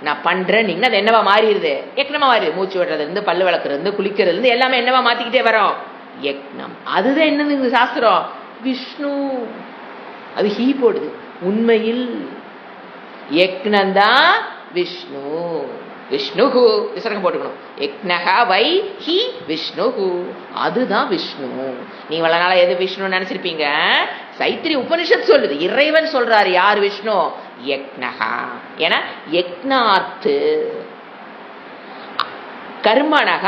நான் பண்றேன், நீங்க அது என்னவா மாறிடுது? யக்னமா மாறிடுது. மூச்சு விடுறதுல இருந்து, பல்லு வளர்க்கறது இருந்து, குளிக்கிறது இருந்து எல்லாமே என்னவா மாத்திக்கிட்டே வரோம்? யக்னம். அதுதான் என்னது சாஸ்திரம்? விஷ்ணு. அது ஹீ போடுது. உண்மையில் யக்னந்தான் விஷ்ணு. விஷ்ணுகு விசர்க்கம் போட்டுக்கணும். யக்னஹ வை ஹி விஷ்ணுகு, அதுதான் விஷ்ணு. நீ இவ்வளவு நாளா எது விஷ்ணு நினைச்சிருப்பீங்க? சைத்திரி உபனிஷத் சொல்லுது, இறைவன் சொல்றாரு யார் விஷ்ணு? யக்னஹா. ஏன்னா யக்னார்த்து கர்மனக,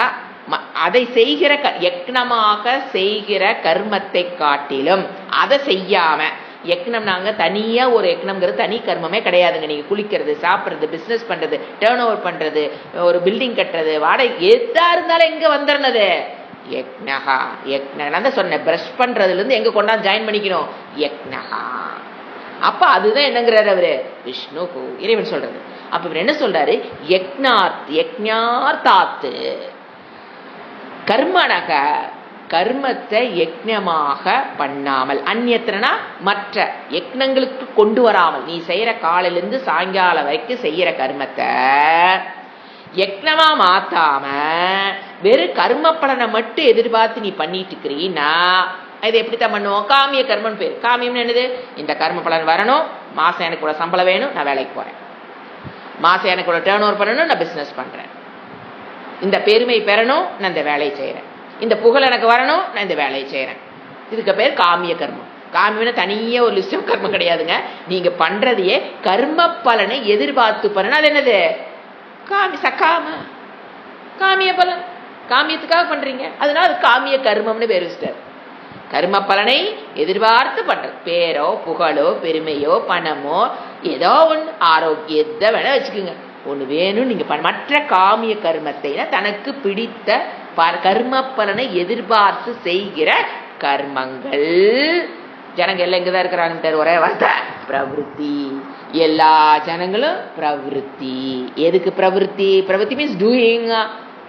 அதை செய்கிற யக்னமாக செய்கிற கர்மத்தை காட்டிலும் அதை செய்யாம, யக்னம் நாங்க தனியா ஒரு யக்னம்ங்கிறது தனி கர்மமே கிடையாதுங்க. நீங்க குளிக்கிறது, சாப்பிட்றது, பிசினஸ் பண்றது, டேர்ன் ஓவர் பண்றது, ஒரு பில்டிங் கட்டுறது, வாடகை எதா இருந்தாலும் எங்க வந்துடுறது? யக்னஹா. யக்னஹா தான் சொன்னேன், பிரஷ் பண்றதுல இருந்து எங்க கொண்டாந்து ஜாயின் பண்ணிக்கணும்? யக்னஹா. அப்ப அதுதான் என்னங்கிறாரு அவரு? விஷ்ணு இறைவன் சொல்றது. அப்ப இவர் என்ன சொல்றாரு? யக்ஞார்த்தாத்து கர்மனக, கர்மத்தை யக்ஞமாக பண்ணாமல், அந்நியத்திரனா மற்ற யக்னங்களுக்கு கொண்டு வராமல், நீ செய்யற காலையிலிருந்து சாயங்காலம் வரைக்கும் செய்யற கர்மத்தை யக்னமா மாத்தாம வெறும் கர்ம பலனை மட்டும் எதிர்பார்த்து நீ பண்ணிட்டு இருக்கிறீன்னா இதை எப்படித்தான் பண்ணுவோம்? காமிய கர்மன் பேர். காமியம்னு என்னது? இந்த கர்ம பலன் வரணும், மாசம் எனக்கு கூட சம்பளம் வேணும், நான் வேலைக்கு போறேன், மாசம் எனக்கு கூட டேர்ன் ஓவர் பண்ணணும், நான் பிசினஸ் பண்றேன், இந்த பெருமை பெறணும், நான் இந்த வேலையை செய்யறேன், இந்த புகழ் எனக்கு வரணும், நான் இந்த வேலையை செய்யறேன். இதுக்கு பேர் காமிய கர்மம். காமியம்னா தனியே ஒரு லிஸ்ட் ஆஃப் கர்மம் கிடையாதுங்க. நீங்க பண்றதையே கர்ம பலனை எதிர்பார்த்து பண்ணணும். அது என்னது? சக்காம காமிய பலன். காமியத்துக்காக பண்றீங்க, அதனால அது காமிய கர்மம்னு பேர் வச்சிட்டார். கர்ம பலனை எதிர்பார்த்து பண்றது, பேரோ புகழோ பெருமையோ பணமோ ஏதோ ஒன்று, ஆரோக்கியத்தை வேணா வச்சுக்கோங்க, ஒண்ணு வேணும் நீங்க மற்ற காமிய கர்மத்தை தனக்கு பிடித்த கர்ம பலனை எதிர்பார்த்து செய்கிற கர்மங்கள். ஜனங்க எல்லாம் எங்கதான் இருக்கிறாங்க? ஒரே வார்த்தை, பிரவருத்தி. எல்லா ஜனங்களும் பிரவருத்தி. எதுக்கு பிரவருத்தி? பிரவருத்தி means doing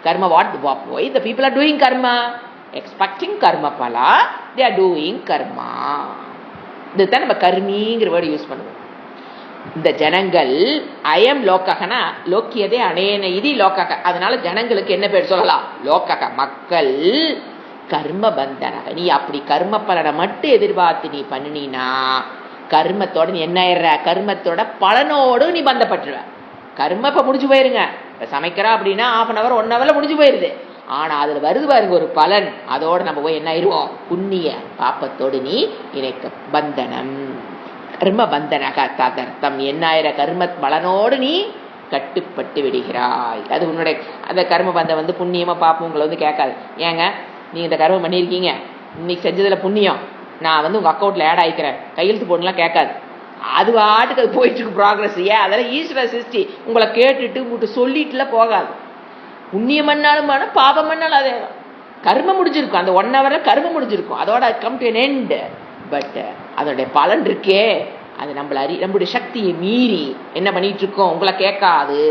karma. Why the people are doing karma? Expecting karma pala, they are doing karma. இதுதான் நம்ம கர்மிங்கிற வேர்டு யூஸ் பண்ணுவோம். இந்த ஜனங்கள் அயம் லோக்ககனா, லோக்கியதே அனேன இது லோக்கக, அதனால ஜனங்களுக்கு என்ன பேர் சொல்லலாம்? லோக்கக, மக்கள். கர்ம பந்தனக, நீ அப்படி கர்ம பலனை மட்டும் எதிர்பார்த்து நீ பண்ணினா கர்மத்தோட நீ என்ன ஆயிடுற? கர்மத்தோட பலனோடு நீ பந்தப்பட்டுருவ. கர்ம இப்ப முடிஞ்சு போயிருங்க. சமைக்கிறா அப்படின்னா 1/2 hour 1 hourல முடிஞ்சு போயிருது. ஆனா அதுல வருது பாருங்க ஒரு பலன், அதோட நம்ம போய் என்ன ஆயிடுவோம்? புண்ணிய பாப்பத்தோடு நீ இணைக்க. பந்தனம் கர்ம பந்தனக ததர்த்தம், என்னாயிர கர்ம பலனோடு நீ கட்டுப்பட்டு விடுகிறாய். அது உன்னுடைய அந்த கர்ம பந்தம் வந்து புண்ணியமா பாப்போம் உங்களை கேட்காது. ஏங்க நீங்க இந்த கர்மம் பண்ணியிருக்கீங்க, இன்னைக்கு செஞ்சதுல புண்ணியம், நான் உங்க அக்கௌண்ட்ல ஆட் ஆயிக்கிறேன், கையெழுத்து போடலாம் கேட்காது. அது வாட்டுக்கு அது போயிட்டு இருக்கு ப்ராக்ரஸ். ஏன்? அதெல்லாம் ஈஸ்வர சிருஷ்டி. உங்களை கேட்டுட்டு உங்கள்கிட்ட சொல்லிட்டுல போகாது. புண்ணியம் பண்ணாலும் பாபம் பண்ணாலும் அதே கர்மம் முடிஞ்சிருக்கும். அந்த 1 hourல கர்மம் முடிஞ்சிருக்கும், அதோட come to an end. But அதோடைய பலன் இருக்கே, அது நம்மளுடைய சக்தியை மீறி என்ன பண்ணிட்டு இருக்கோம்? உங்களை கேட்காது.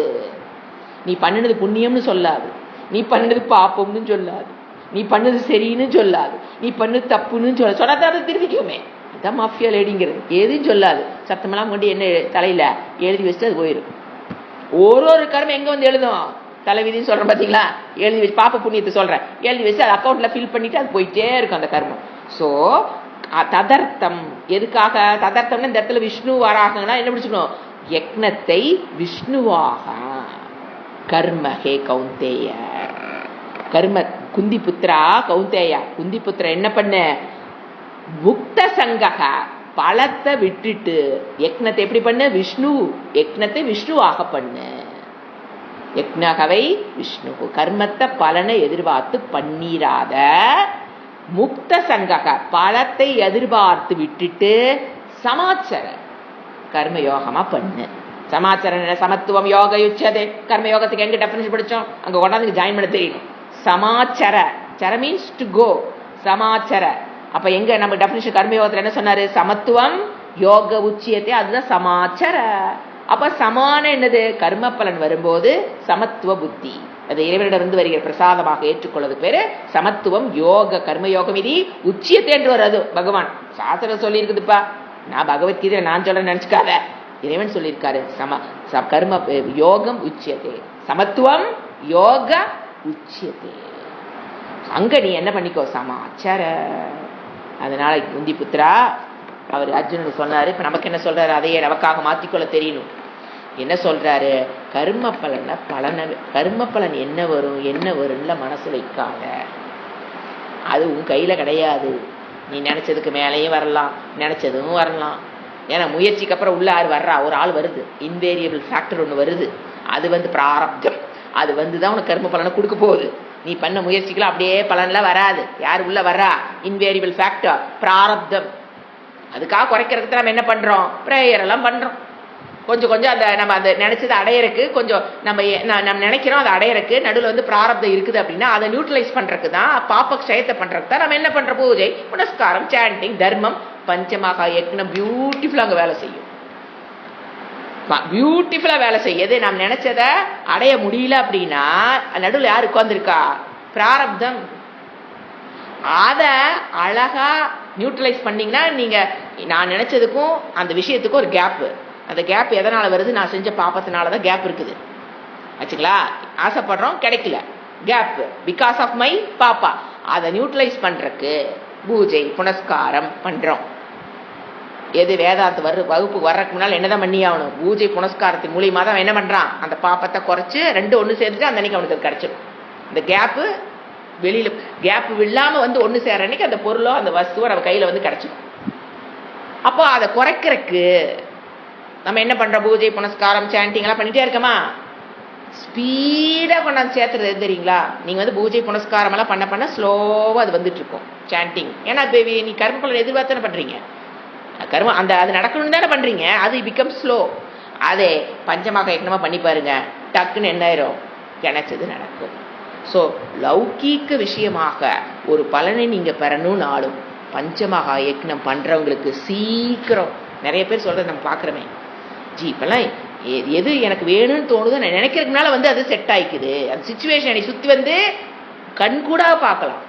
நீ பண்ணினது புண்ணியம்னு சொல்லாது, நீ பண்ணினது பாப்பம்னு சொல்லாது, நீ பண்ணது சரின்னு சொல்லாது, நீ பண்ணது தப்புன்னு சொல்லாத திருப்பிக்குமே. இதான் மாஃபியா லேடிங்கிறது. எதுவும் சொல்லாது, சத்தமெல்லாம் கொண்டு என்ன தலையில எழுதி வச்சுட்டு அது போயிடும். ஒரு கர்மம் எங்க வந்து எழுதும்? தலைவிதின்னு சொல்றேன் பாத்தீங்களா, எழுதி வச்சு பாப்ப புண்ணியத்தை சொல்றேன், எழுதி வச்சு அது அக்கௌண்ட்ல ஃபில் பண்ணிட்டு அது போயிட்டே இருக்கும் அந்த கர்மம். சோ ததர்த்தம். எதுக்காக ததர்த்தம்னா இந்த இடத்துல விஷ்ணு வராங்கன்னா என்ன பிடிச்சுக்கணும்? யக்னத்தை விஷ்ணுவாக. கர்ம ஹே கௌந்தேய, கர்ம குந்தி புத்திரா கௌந்தேயா, குந்தி புத்திர என்ன பண்ண? முக்த சங்கக, பலத்தை விட்டுட்டு யக்னத்தை எப்படி பண்ண? விஷ்ணு, யக்னத்தை விஷ்ணுவாக பண்ணு. யக்னகவை விஷ்ணு, கர்மத்தை பலனை எதிர்பார்த்து பண்ணிராத. முக்த சங்கக, பலத்தை எதிர்பார்த்து விட்டுட்டு சமாச்சார கர்மயோகமா பண்ணு. சமாச்சாரம் என்ன? சமத்துவம் யோக யுச்சதே. கர்மயோகத்துக்கு எங்க டெஃபினிஷன் படிச்சோம்? அங்க கொண்டாந்து ஜாயின் பண்ண தெரியணும். சமாச்சார, சர மீன்ஸ் டு கோ, சமாச்சார. அப்ப எங்க நம்ம டெஃபினிஷன் கர்மயோகத்துல என்ன சொன்னாரு? சமத்துவம் யோக உச்சியத்தை, அதுதான் சமாச்சார. அப்ப சமான என்னது? கர்ம பலன் வரும்போது சமத்துவ புத்தி, அது இறைவனிடமிருந்து வருகிற பிரசாதமாக ஏற்றுக்கொள்வது பேரு சமத்துவம். யோக கர்மயோகம் இது உச்சியத்தை என்று வர்றது பகவான் சாஸ்திரம் சொல்லி இருக்குதுப்பா. நான் பகவத்கீதை நான் சொல்ல நினைச்சுக்காத, இறைவன் சொல்லியிருக்காரு. கர்ம யோகம் உச்சியத்தை, சமத்துவம் யோக உச்சியத்தை. அங்க நீ என்ன பண்ணிக்கோ? சமாச்சார. அதனால குந்தி புத்திரா அவர் அர்ஜுனனுக்கு சொன்னாரு. இப்ப நமக்கு என்ன சொல்றாரு? அதையே நமக்காக மாத்திக்கொள்ள தெரியணும். என்ன சொல்றாரு? கர்ம பலன் என்ன வரும்ல மனசு வைக்காத. அது உன் கையில கிடையாது. நீ நினைச்சதுக்கு மேலேயும் வரலாம், நினைச்சதும் வரலாம். ஏன்னா முயற்சிக்கு அப்புறம் உள்ள யார் வர்றா? ஒரு ஆள் வருது, இன்வேரியபிள் ஃபேக்டர் ஒன்று வருது. அது பிராரப்தம். அது தான் உனக்கு கர்ம பலனை கொடுக்க போகுது. நீ பண்ண முயற்சிக்கலாம் அப்படியே பலன்லாம் வராது. யார் உள்ள வர்றா? இன்வேரியபிள் ஃபேக்டர், பிராரப்தம். அதுக்காக குறைக்கிறதுக்கு நம்ம என்ன பண்றோம்? ப்ரேயர் எல்லாம் பண்றோம். கொஞ்சம் அந்த நம்ம அந்த நினைச்சது அடையறக்கு கொஞ்சம் நம்ம நினைக்கிறோம், அதை அடையறக்கு நடுவில் பிராரப்தம் இருக்குது அப்படின்னா அதை நியூட்ரலைஸ் பண்றதுக்கு தான், பாப்ப க்ஷயத்தை பண்றதுக்கு தான் நம்ம என்ன பண்ற? பூஜை, புனஸ்காரம், சாண்டிங், தர்மம், பஞ்சமகா யக்னம் பியூட்டிஃபுல்லா அங்க வேலை செய்யும். பியூட்டிஃபுல்லா வேலை செய்யுது. நாம் நினைச்சத அடைய முடியல அப்படின்னா நடுவில் யார் உட்கார்ந்துருக்கா? பிராரப்தம். அத அழகா நியூட்ரலைஸ் பண்ணீங்கன்னா நீங்க நான் நினைச்சதுக்கும் அந்த விஷயத்துக்கும் ஒரு கேப். அந்த கேப் எதனால வருது? நான் செஞ்ச பாப்பத்தினாலதான் கேப் இருக்குது. ஆச்சுங்களா? ஆசைப்படுறோம், கிடைக்கல, கேப் பிகாஸ் ஆஃப் மை பாப்பா. அதை நியூட்ரலைஸ் பண்றதுக்கு பூஜை புனஸ்காரம் பண்றோம். எது வேதாந்த வகுப்பு வர்றதுக்கு முன்னால் என்னதான் பண்ணி ஆகணும்? பூஜை புனஸ்காரத்தின் மூலியமா தான் என்ன பண்றான்? அந்த பாப்பத்தை குறைச்சு ரெண்டு ஒண்ணு சேர்ந்துட்டு அந்த அன்னைக்கு அவனுக்கு கிடைச்சிடும். இந்த கேப்பு வெளியில கேப் இல்லாம ஒண்ணு சேர அன்னைக்கு அந்த பொருளோ அந்த வஸ்துவோ நம்ம கையில கிடைச்சிடும். அப்போ அதை குறைக்கிறதுக்கு நம்ம என்ன பண்றோம்? பூஜை புனஸ்காரம் சாண்டிங் எல்லாம் பண்ணிட்டே இருக்கமா? ஸ்பீடா கொண்டாந்து சேர்த்துறது தெரியுங்களா? நீங்க பூஜை புனஸ்காரம் எல்லாம் பண்ண ஸ்லோவா அது வந்துட்டு இருக்கும் சாண்டிங். ஏன்னா நீ கர்ம பலன் எதிர்பார்த்தானே பண்றீங்க. கர்மம் அது நடக்கணும்னு தானே பண்றீங்க. அது பிகம் ஸ்லோ. அதே பஞ்சமாக யக்னமா பண்ணி பாருங்க, டக்குன்னு என்ன ஆயிரும்? கிடைச்சது நடக்கும். ஸோ லௌகீக விஷயமாக ஒரு பலனை நீங்க பெறணும்னாலும் பஞ்சமகா யக்னம் பண்றவங்களுக்கு சீக்கிரம். நிறைய பேர் சொல்றது நம்ம பாக்குறோமே, ஜி இப்பெல்லாம் எது எனக்கு வேணும்னு தோணுதோ நான் நினைக்கிறதுனால அது செட் ஆயிக்குது. அந்த சிச்சுவேஷனை சுத்தி கண்கூடா பார்க்கலாம்.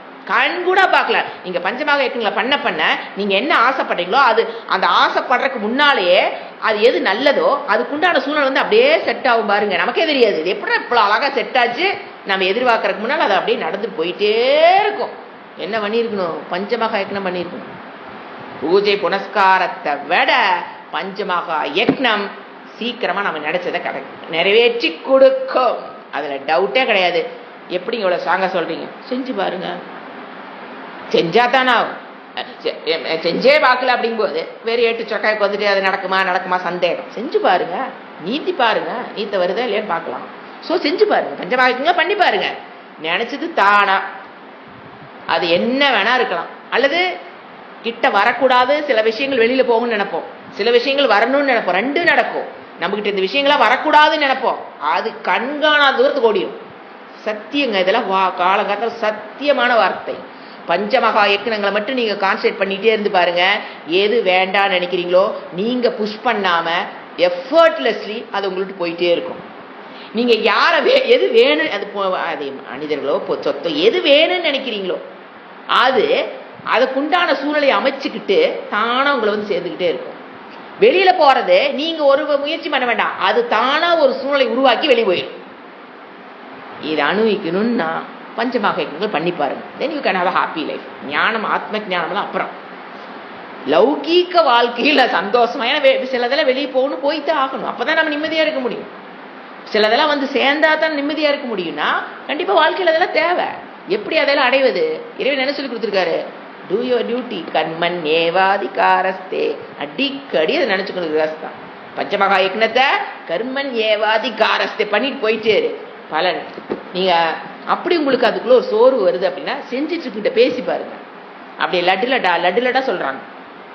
நீங்க பஞ்சமாக யக்னங்களை பண்ண நீங்க என்ன ஆசைப்படுறீங்களோ அது அந்த ஆசைப்படுறதுக்கு முன்னாலேயே அது எது நல்லதோ அதுக்குண்டான சூழ்நிலை அப்படியே செட் ஆகும் பாருங்க. நமக்கே தெரியாது இது எப்படி இவ்வளவு அழகா செட் ஆச்சு. நம்ம எதிர்பார்க்கறதுக்கு முன்னால் அது அப்படியே நடந்து போயிட்டே இருக்கும். என்ன பண்ணிருக்கணும்? பஞ்சமகா யக்னம் பண்ணிருக்கணும். பூஜை புனஸ்காரத்தை விட பஞ்சமகா யக்னம் சீக்கிரமா நம்ம நினைச்சதை நிறைவேற்றி கொடுக்கும். அதுல டவுட்டே கிடையாது. எப்படி இவ்வளவு ஸ்ட்ராங்கா சொல்றீங்க? செஞ்சு பாருங்க. செஞ்சாதானா செஞ்சே பார்க்கல அப்படிங்கும்போது வேறு 8 சொக்காய்க்கு அது நடக்குமா சந்தேகம். செஞ்சு பாருங்க, நீத்தி பாருங்க, நீத்த வருதா இல்லையான்னு பார்க்கலாம். ஸோ செஞ்சு பாருங்க, பஞ்சபாகியங்க பண்ணி பாருங்க. நினைச்சது தானா அது என்ன வேணா இருக்கலாம். அல்லது கிட்ட வரக்கூடாது சில விஷயங்கள் வெளியில போகணும்னு நினைப்போம், சில விஷயங்கள் வரணும்னு நினைப்போம். ரெண்டும் நடக்கும். நம்ம கிட்ட இந்த விஷயங்களா வரக்கூடாதுன்னு நினைப்போம், அது கண்காணாத தூரத்துக்கு ஓடிடும். சத்தியங்க, இதெல்லாம் காலங்காலத்துல சத்தியமான வார்த்தை. பஞ்சமகா யக்னங்களை மட்டும் நீங்க கான்சென்ட்ரேட் பண்ணிட்டே இருந்து பாருங்க. எது வேண்டாம்னு நினைக்கிறீங்களோ நீங்க புஷ் பண்ணாம எஃபர்ட்லெஸ்லி அது உங்களுக்கு போயிட்டே இருக்கும். நீங்க எது வேணும், அது மனிதர்களோ சொத்தோ எது வேணும்னு நினைக்கிறீங்களோ அதுக்குண்டான சூழ்நிலையை அமைச்சுக்கிட்டு தானா உங்களை சேர்ந்துக்கிட்டே இருக்கும். வெளியில போறது நீங்க ஒரு முயற்சி பண்ண வேண்டாம், அது தானா ஒரு சூழ்நிலை உருவாக்கி வெளியே போயிடும். இதை அனுபவிக்கணும்னா பஞ்சமாக யக்னங்கள் பண்ணி பாருங்க. Then you can have a happy life. ஞானம், ஆத்ம ஞானம்லாம் அப்புறம். லௌகீக வாழ்க்கையில் சந்தோஷமா, ஏன்னா சிலதெல்லாம் வெளியே போகணும், போய்தான் ஆகணும். அப்பதான் நம்ம நிம்மதியா இருக்க முடியும். சிலதெல்லாம் சேர்ந்தா தான் நிம்மதியா இருக்க முடியும்னா கண்டிப்பா வாழ்க்கையில் அதெல்லாம் தேவை. எப்படி அதெல்லாம் அடைவது? இறைவன் என்ன சொல்லி கொடுத்துருக்காரு? டூ யுவர் டியூட்டி கர்மன் ஏவாதிகாரஸ்தே. அடிக்கடி அதை நினைச்சுக்கணும். பஞ்சமகா யக்னத்தை கர்மன் ஏவாதிகாரஸ்தே பண்ணிட்டு போயிட்டே பலன். நீங்க அப்படி உங்களுக்கு அதுக்குள்ள ஒரு சோர்வு வருது அப்படின்னா செஞ்சுட்டு இருக்கிட்ட பேசி பாருங்க. அப்படி லட்டு லட்டா சொல்றாங்க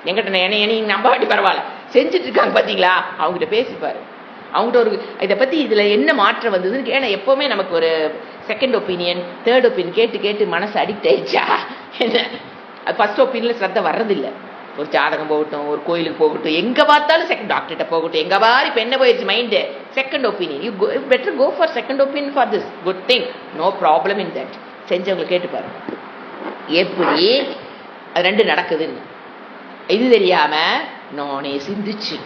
எங்கிட்ட, என்னை நம்பாட்டி பரவாயில்ல, செஞ்சுட்டு இருக்காங்க பாத்தீங்களா, அவங்ககிட்ட பேசி பாருங்க. அவங்ககிட்ட ஒரு இதை பத்தி இதுல என்ன மாற்றம் வந்ததுன்னு. ஏன்னா எப்பவுமே நமக்கு ஒரு செகண்ட் ஒப்பீனியன், தேர்ட் ஒப்பீனியன் கேட்டு கேட்டு மனசு அடிக்ட் ஆயிடுச்சா என்ன, அது ஃபர்ஸ்ட் ஒப்பீனியன்ல ஸ்ரத்த வர்றதில்லை. ஒரு ஜாதகம் போகட்டும், ஒரு கோயிலுக்கு போகட்டும், எங்கே பார்த்தாலும் செகண்ட் டாக்டர்கிட்ட போகட்டும், எங்கே பாரு இப்போ என்ன போயிடுச்சு mind, second opinion. You better go for second opinion for this good thing, no problem in that. செஞ்சவங்களை கேட்டு பாருங்க எப்படி அது ரெண்டு நடக்குதுன்னு. இது தெரியாமல் நானே சிந்திச்சு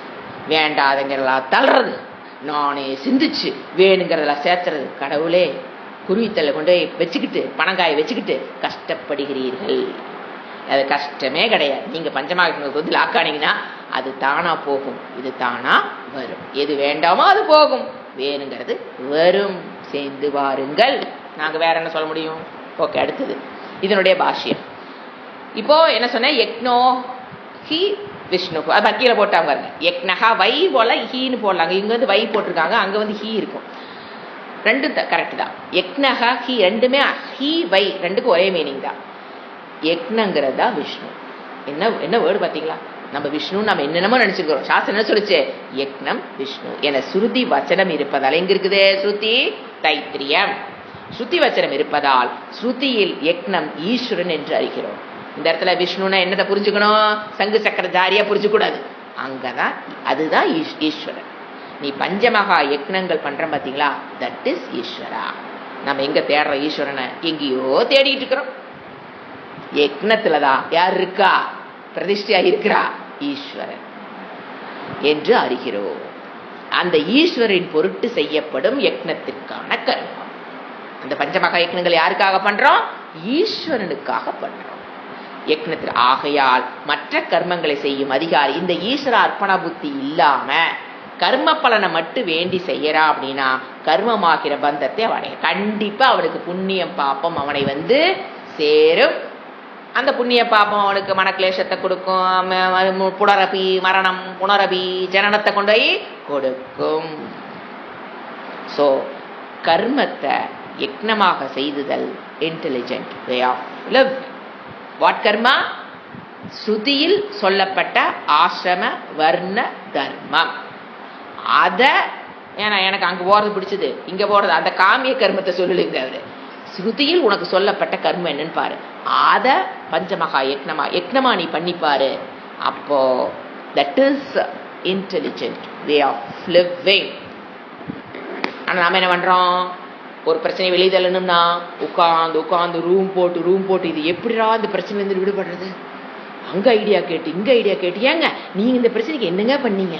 வேண்டாதங்கிறதெல்லாம் தள்ளுறது, நானே சிந்திச்சு வேணுங்கிறதெல்லாம் சேர்த்துறது. கடவுளே, குருவித்தலை கொண்டு போய் வச்சுக்கிட்டு பணங்காயை வச்சுக்கிட்டு கஷ்டப்படுகிறீர்கள். அது கஷ்டமே கிடையாது. நீங்கள் பஞ்சமாகத்துக்கு வந்து லாக்கானீங்கன்னா அது தானாக போகும், இது தானாக வரும். எது வேண்டாமோ அது போகும், வேணுங்கிறது வரும். சேர்ந்து வாருங்கள். நாங்கள் வேற என்ன சொல்ல முடியும்? ஓகே, அடுத்தது இதனுடைய பாஷ்யம். இப்போ என்ன சொன்னேன்? யக்னோ ஹி விஷ்ணு. அது கீழே போட்டாங்க பாருங்க. யக்னஹா வை போல ஹீன்னு போடலாங்க. இங்கே வந்து வை போட்டிருக்காங்க, அங்கே வந்து ஹீ இருக்கும். ரெண்டும் கரெக்ட் தான். யக்னஹா ஹி ரெண்டுமே ஹி வை ரெண்டுக்கும் ஒரே மீனிங் தான். யக்னங்கிறது தான் விஷ்ணு. என்ன என்ன வேர்டு பார்த்தீங்களா? நம்ம விஷ்ணு நம்ம என்னென்னமோ நினச்சிக்கிறோம். சாஸ்திரம் என்ன சொல்லிச்சு? யக்னம் விஷ்ணு என ஸ்ருதி வச்சனம் இருப்பதால். எங்க இருக்குது ஸ்ருதி? தைத்திரியம். ஸ்ருதி வச்சனம் இருப்பதால் ஸ்ருதியில் யக்னம் ஈஸ்வரன் என்று அறிகிறோம். இந்த இடத்துல விஷ்ணுனா என்னத்தை புரிஞ்சுக்கணும்? சங்கு சக்கரதாரியா புரிஞ்சுக்கூடாது. அங்கதான் அதுதான் ஈஸ்வரன். நீ பஞ்சமகா யக்னங்கள் பண்ற பார்த்தீங்களா? தட் இஸ் ஈஸ்வரா. நம்ம எங்க தேடுறோம் ஈஸ்வரனை? எங்கேயோ தேடிட்டு இருக்கிறோம். யக்னத்துலதான் யார் இருக்கா? பிரதிஷ்டையா இருக்கிறா ஈஸ்வரன் என்று அறிகிறோம். அந்த ஈஸ்வரின் பொருட்டு செய்யப்படும் யக்னத்திற்கான கர்மம். அந்த பஞ்சமகா யக்னங்கள் யாருக்காக பண்றோம்? ஈஸ்வரனுக்காக பண்றோம். யக்னத்தில் ஆகையால் மற்ற கர்மங்களை செய்யும் அதிகாரி இந்த ஈஸ்வர அர்ப்பண புத்தி இல்லாம கர்ம பலனை மட்டும் வேண்டி செய்யறா அப்படின்னா கர்மமாகிற பந்தத்தை அவனை கண்டிப்பா அவனுக்கு புண்ணியம் பாப்பம் அவனை வந்து சேரும். அந்த புண்ணிய பாப்பம் அவனுக்கு மனக்லேஷத்தை கொடுக்கும், புனரபி மரணம் புனரபி ஜனனத்தை கொண்டு போய் கொடுக்கும். ஸோ கர்மத்தை யக்னமாக செய்துதல் intelligent way of live. What karma? ஸ்ருதியில் சொல்லப்பட்ட ஆசிரம வர்ண தர்மம். அதை ஏன்னா எனக்கு அங்கே போகிறது பிடிச்சது, இங்கே போகிறது அந்த காமிய கர்மத்தை சொல்லலைங்க. அவரு ஸ்ருதியில் உனக்கு சொல்லப்பட்ட கர்மம் என்னன்னு பாரு, அதை பஞ்சமகா யக்னமா நீ பண்ணிப்பாரு. அப்போ that is intelligent way of living. ஆனால் நாம் என்ன பண்ணுறோம்? ஒரு பிரச்சனை வெளியே தள்ளணும்னா உட்காந்து ரூம் போட்டு இது எப்படிடா இந்த பிரச்சனைலேருந்து விடுபடுறது? அங்கே ஐடியா கேட்டு இங்கே ஐடியா கேட்டு, ஏங்க நீங்கள் இந்த பிரச்சனைக்கு என்னங்க பண்ணீங்க?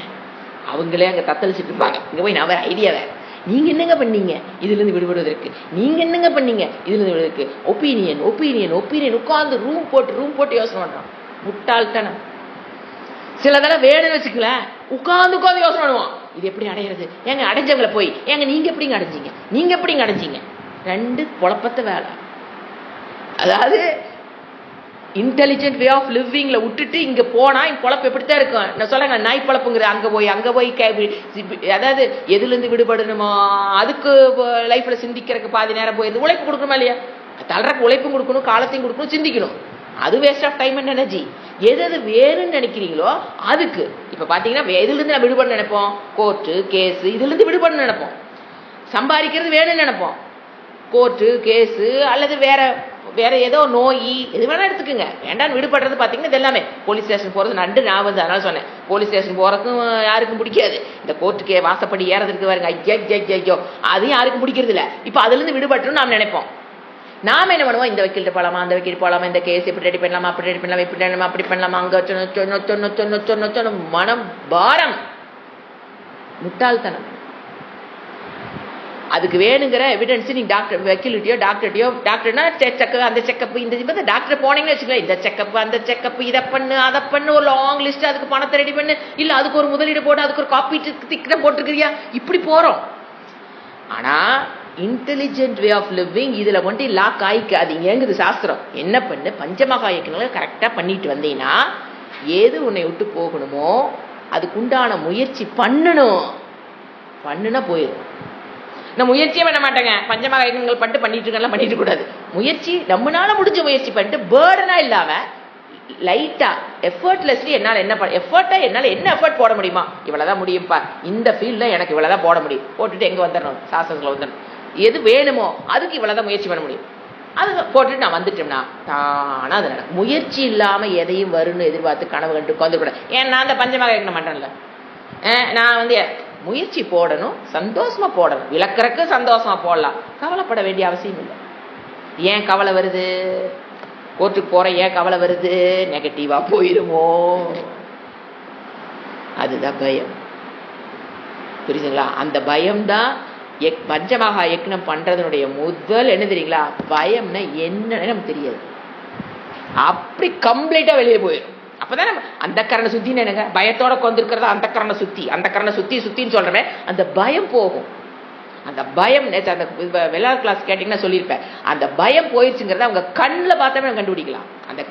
அவங்களே அங்கே தத்தளிச்சுட்டு இருப்பாங்க. இங்கே போய் நான் வேறு ஐடியா வேறு, நீங்கள் என்னங்க பண்ணீங்க இதுலேருந்து விடுபடுவதற்கு? நீங்கள் என்னங்க பண்ணீங்க இதுலேருந்து விடுவதற்கு? ஒப்பீனியன் உட்காந்து ரூம் போட்டு யோசனை பண்ணுறோம். முட்டாள்தனம். சிலதெல்லாம் வேணும்னு வச்சுக்கலேன், உட்காந்து யோசனை பண்ணுவோம். இது எப்படி அடையிறது? ஏங்க அடைஞ்சவங்களை போய் ஏங்க நீங்கள் எப்படிங்க அடைஞ்சிங்க? ரெண்டு குழப்பத்தை வேலை. அதாவது இன்டெலிஜென்ட் வே ஆஃப் லிவிங்ல விட்டுட்டு இங்கே போனால் குழப்பம் எப்படித்தான் இருக்கும். நான் சொல்லுங்க, நாய் குழப்புங்கிற அங்கே போய் அதாவது எதுலேருந்து விடுபடணுமோ அதுக்கு லைஃப்பில் சிந்திக்கிறதுக்கு பாதி நேரம் போயிடுது. உழைப்பு கொடுக்கணுமா இல்லையா? தளர்றக்கு உழைப்பும் கொடுக்கணும், காலத்தையும் கொடுக்கணும், சிந்திக்கணும். அது waste of time and energy. எது வேணும்னு நினைக்கிறீங்களோ அதுக்கு. இப்போ பார்த்தீங்கன்னா எதுலேருந்து நான் விடுபட நினைப்போம்? கோர்ட்டு கேஸு இதுலேருந்து விடுபட நினைப்போம். சம்பாதிக்கிறது வேணும்னு நினைப்போம். கோர்ட்டு கேஸு அல்லது வேற ஏதோ நோய் எது வேணா எடுத்துக்கோங்க. வேண்டான்னு விடுபடுறது பார்த்தீங்கன்னா இது எல்லாமே போலீஸ் ஸ்டேஷன் போகிறது நண்டு. நான் வந்து அதனால சொன்னேன், போலீஸ் ஸ்டேஷன் போகிறதுக்கும் யாருக்கும் பிடிக்காது. இந்த கோர்ட்டுக்கு வாசப்படி ஏறதுக்கு பாருங்க, ஐயோ அதுவும் யாருக்கும் பிடிக்கிறது இல்லை. இப்போ அதுலேருந்து விடுபட்டுன்னு நாம் நினைப்போம். நாம் என்ன பண்ணுவோம்? இந்த வக்கீல்கிட்ட போகலாமா, அந்த வக்கீல் போகலாமா, இந்த கேஸ் இப்படி ரெடி பண்ணலாமா, அப்படி ரெடி பண்ணலாமா, இப்படி பண்ணலாமா, அப்படி பண்ணலாமா, அங்கே சொன்ன மனம் பாரம். முட்டாள்தனம். அதுக்கு வேணுங்கிற எவிடன்ஸ் நீங்க டாக்டர் வக்கீல்கிட்டயோ டாக்டர்னா செக்கப் அந்த செக்கப் இந்த டாக்டர் போனீங்கன்னு வச்சுக்கலாம், இந்த செக்கப் அந்த செக்கப் இதை பண்ணு அதை பண்ணு, ஒரு லாங் லிஸ்ட், அதுக்கு பணத்தை ரெடி பண்ணு, இல்லை அதுக்கு ஒரு முதலீடு போட்டு அதுக்கு ஒரு காப்பீட்டு திட்டம் போட்டிருக்கிறியா, இப்படி போறோம். ஆனா இன்டெலிஜென்ட் வே ஆஃப் லிவிங் இதுல கொண்டு லாக் ஆயிக்காது. ஏங்குது சாஸ்திரம். என்ன பண்ணு? பஞ்சமகா யக்னங்களை கரெக்டா பண்ணிட்டு வந்தீங்கன்னா ஏது உன்னை விட்டு போகணுமோ அதுக்குண்டான முயற்சி பண்ணுனா போயிடும். நான் முயற்சியே பண்ண மாட்டேங்க, பஞ்சமகா யக்னங்கள் பண்ணிட்டு கூடாது. முயற்சி நம்மளால முடிஞ்ச முயற்சி பண்ணிட்டு பேர்டனா இல்லாம லைட்டா எஃபர்ட்லெஸ்லி என்னால் என்ன எஃபர்ட் போட முடியுமா? இவ்வளவுதான் முடியும்ப்பா, இந்த ஃபீல்ட்ல எனக்கு இவ்வளவுதான் போட முடியும், போட்டுட்டு எங்க வந்துடணும்? சாஸ்திரத்துல வந்துடணும். எது வேணுமோ அதுக்கு இவ்வளவுதான் முயற்சி பண்ண முடியும். அது போட்டுட்டு நான் வந்துட்டோம்னா தானா அது நடக்கும். முயற்சி இல்லாமல் எதையும் வரும்னு எதிர்பார்த்து கனவு கண்டு உட்காந்துக்கூடாது. ஏன் நான் அந்த பஞ்சமாக யக்னம் பண்ணுறேன்ல, நான் வந்து முயற்சி போடணும், சந்தோஷமா போடணும், விளக்குறக்கு சந்தோஷமா போடலாம், கவலைப்பட வேண்டிய அவசியம் இல்லை. ஏன் கவலை வருது? கோர்ட்டுக்கு போற ஏன் கவலை வருது? நெகட்டிவா போயிருமோ, அதுதான் பயம். புரியுதுங்களா? அந்த பயம்தான் பஞ்சமகா யக்னம் பண்றதனுடைய முதல் என்ன தெரியுங்களா? பயம்னா என்னன்னு நமக்கு தெரியாது, அப்படி கம்ப்ளீட்டா வெளியே போயிடும். அப்பதான் நம்ம அந்த கரணை சுத்தின்னு என்னங்க, பயத்தோட கொண்டிருக்கிறதா அந்த கரணை சுத்தி, அந்த கரணை சுத்தி சுத்தின்னு சொல்றமே, அந்த பயம் போகும். அந்த பயம் அந்த வெள்ளார் கிளாஸ் கேட்டீங்கன்னா சொல்லியிருப்பேன், அந்த பயம் போயிடுச்சுங்கிறத அவங்க கண்ணில் பார்த்தோமே கண்டுபிடிக்கலாம். அந்த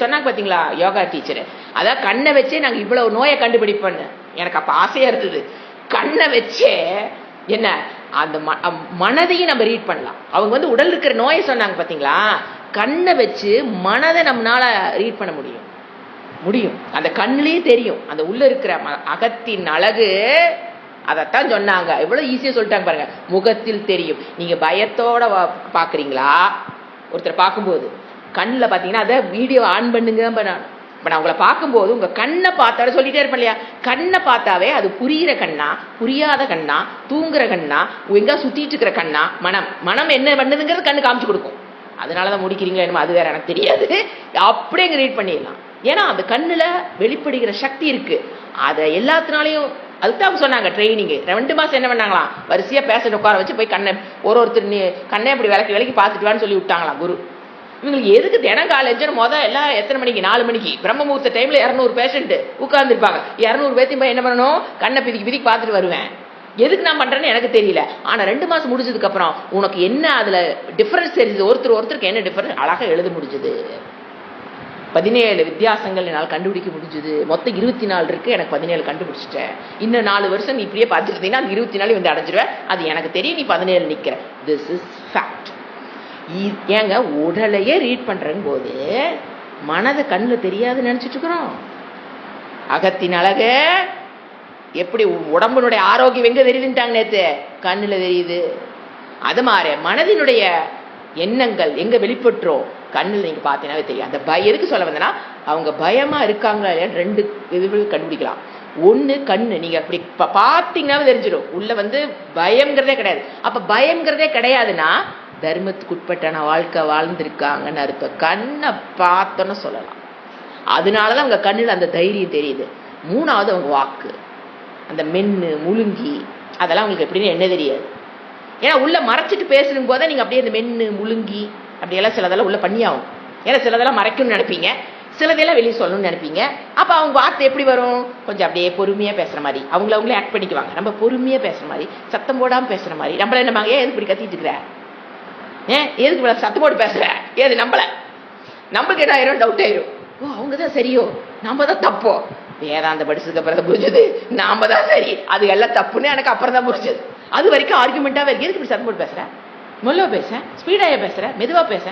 சொன்னாங்க பார்த்தீங்களா யோகா டீச்சரு, அதான் கண்ணை வச்சே நாங்கள் இவ்வளவு நோயை கண்டுபிடிப்போன்னு. எனக்கு அப்போ ஆசையா இருந்தது, கண்ணை வச்சே என்ன அந்த மனதையும் நம்ம ரீட் பண்ணலாம். அவங்க வந்து உடல் இருக்கிற நோயை சொன்னாங்க பார்த்தீங்களா, கண்ணை வச்சு மனதை நம்மளால ரீட் பண்ண முடியும். அந்த கண்ணிலேயே தெரியும் அந்த உள்ள இருக்கிற அகத்தின் அழகு. அதைத்தான் சொன்னாங்க, எவ்வளவு ஈஸியா சொல்லிட்டாங்க பாருங்க. முகத்தில் தெரியும். நீங்க பயத்தோட பாக்குறீங்களா, ஒருத்தர் பார்க்கும்போது கண்ணில் பார்த்தீங்கன்னா அதை வீடியோ ஆன் பண்ணுங்க. நான் உங்களை பார்க்கும்போது உங்க கண்ணை பார்த்தாலே சொல்லிட்டே இருப்பேன் இல்லையா, கண்ணை பார்த்தாவே அது புரிகிற கண்ணா, புரியாத கண்ணா, தூங்குற கண்ணா, எங்க சுத்திட்டு இருக்கிற கண்ணா, மனம் என்ன பண்ணுதுங்கிறது கண்ணு காமிச்சு கொடுக்கும். அதனாலதான் முடிக்கிறீங்களா என்னமோ அது வேற எனக்கு தெரியாது, அப்படியே ரீட் பண்ணிடலாம். ஏன்னா அந்த கண்ணுல வெளிப்படுகிற சக்தி இருக்கு. அதை எல்லாத்தினாலையும் அதுதான் சொன்னாங்க ட்ரைனிங். 2 மாசம் என்ன பண்ணாங்களாம், வரிசையா பேசிட்டு உட்கார வச்சு போய் கண்ணை ஒருத்தர் கண்ணை அப்படி விளக்கி பார்த்துட்டு வான்னு சொல்லி விட்டாங்களாம் குரு. இவங்களுக்கு எதுக்கு தினம் காலேஜ் எல்லாம் எத்தனை மணிக்கு, 4 மணிக்கு பிரம்ம முகூர்த்த டைம்ல 200 பேஷண்ட் உட்கார்ந்துருப்பாங்க. 200 பேர்த்தையும் போய் என்ன பண்ணணும், கண்ணை பிதிக்கி பார்த்துட்டு வருவேன். எதுக்கு நான் பண்றேன்னு எனக்கு தெரியல. ஆனா 2 மாசம் முடிஞ்சதுக்கு அப்புறம் உனக்கு என்ன அதுல டிஃபரன்ஸ் தெரியுது, ஒருத்தருக்கு என்ன டிஃபரன்ஸ் அழகா எழுத முடிஞ்சது. 17 வித்தியாசங்கள் என்னால் கண்டுபிடிக்க முடிஞ்சது. மொத்தம் 24 இருக்கு, எனக்கு 17 கண்டுபிடிச்சிட்டேன். இன்னும் 4 வருஷம் நீ இப்படியே பார்த்துட்டு இருந்தீங்கன்னா அது 24 வந்து அடைஞ்சிருவேன். அது எனக்கு தெரியும், நீ 17 நிக்கிற. This is fact. ஏங்க உடலையே ரீட் பண்றேன் போது மனதை கண்ணில் தெரியாதுன்னு நினைச்சிட்டு இருக்கிறோம். அகத்தின் அழக எப்படி உடம்புனுடைய ஆரோக்கியம் எங்க தெரியுதுட்டாங்க, நேத்து கண்ணுல தெரியுது. அது மாதிரி மனதினுடைய எண்ணங்கள் எங்க வெளிப்பட்டுரும், கண்ணில் நீங்க பார்த்தீங்கன்னாவே தெரியும். அந்த எதுக்கு சொல்ல வந்தேன்னா, அவங்க பயமா இருக்காங்களா இல்லையா 2 இதுகள் கண்டுபிடிக்கலாம். ஒண்ணு கண்ணு, நீங்க அப்படி பார்த்தீங்கன்னா தெரிஞ்சிடும் உள்ள வந்து பயம்ங்கிறதே கிடையாது. அப்ப பயம்ங்கிறதே கிடையாதுன்னா தர்மத்துக்கு உட்பட்டான வாழ்க்கை வாழ்ந்திருக்காங்கன்னு அர்த்தம். கண்ணை பார்த்தோன்னு சொல்லலாம். அதனாலதான் அவங்க கண்ணில் அந்த தைரியம் தெரியுது. 3வது அவங்க வாக்கு, அந்த மென்னு முழுங்கி அதெல்லாம் உங்களுக்கு எப்படின்னு என்ன தெரியாது. ஏன்னா உள்ள மறைச்சிட்டு பேசும் போதே நீங்க அப்படியே அந்த மென்னு முழுங்கி அப்படியெல்லாம் சிலதெல்லாம் உள்ள பண்ணியாகும். ஏன்னா சிலதெல்லாம் மறைக்கணும்னு நினைப்பீங்க, சிலதெல்லாம் வெளியே சொல்லணும்னு நினைப்பீங்க. அப்ப அவங்க வார்த்தை எப்படி வரும், கொஞ்சம் அப்படியே பொறுமையா பேசுற மாதிரி அவங்களே ஆக்ட் பண்ணிக்குவாங்க. நம்ம பொறுமையா பேசுற மாதிரி, சத்தம் போடாம பேசுற மாதிரி. நம்மள என்னமாங்க, ஏன் இப்படி கத்திட்டு இருக்கிற, எதுக்கு இவ்வளவு சத்தம் போட்டு பேசுற, ஏது நம்மளுக்கு என்ன ஆயிரும், டவுட் ஆயிரும். ஓ அவங்கதான் சரியோ, நாம தான் தப்போ. வேதாந்த படிச்சதுக்கு அப்புறம் தான் புரிஞ்சது நாம தான் சரி, அது எல்லாம் தப்புன்னு எனக்கு அப்புறம் தான் புரிஞ்சது. அது வரைக்கும் ஆர்குமெண்டாவே இருக்கு. எதுக்கு இப்படி சத்தம் போட்டு பேசுற, மெல்லவா பேச, ஸ்பீடாக பேசுற, மெதுவா பேச,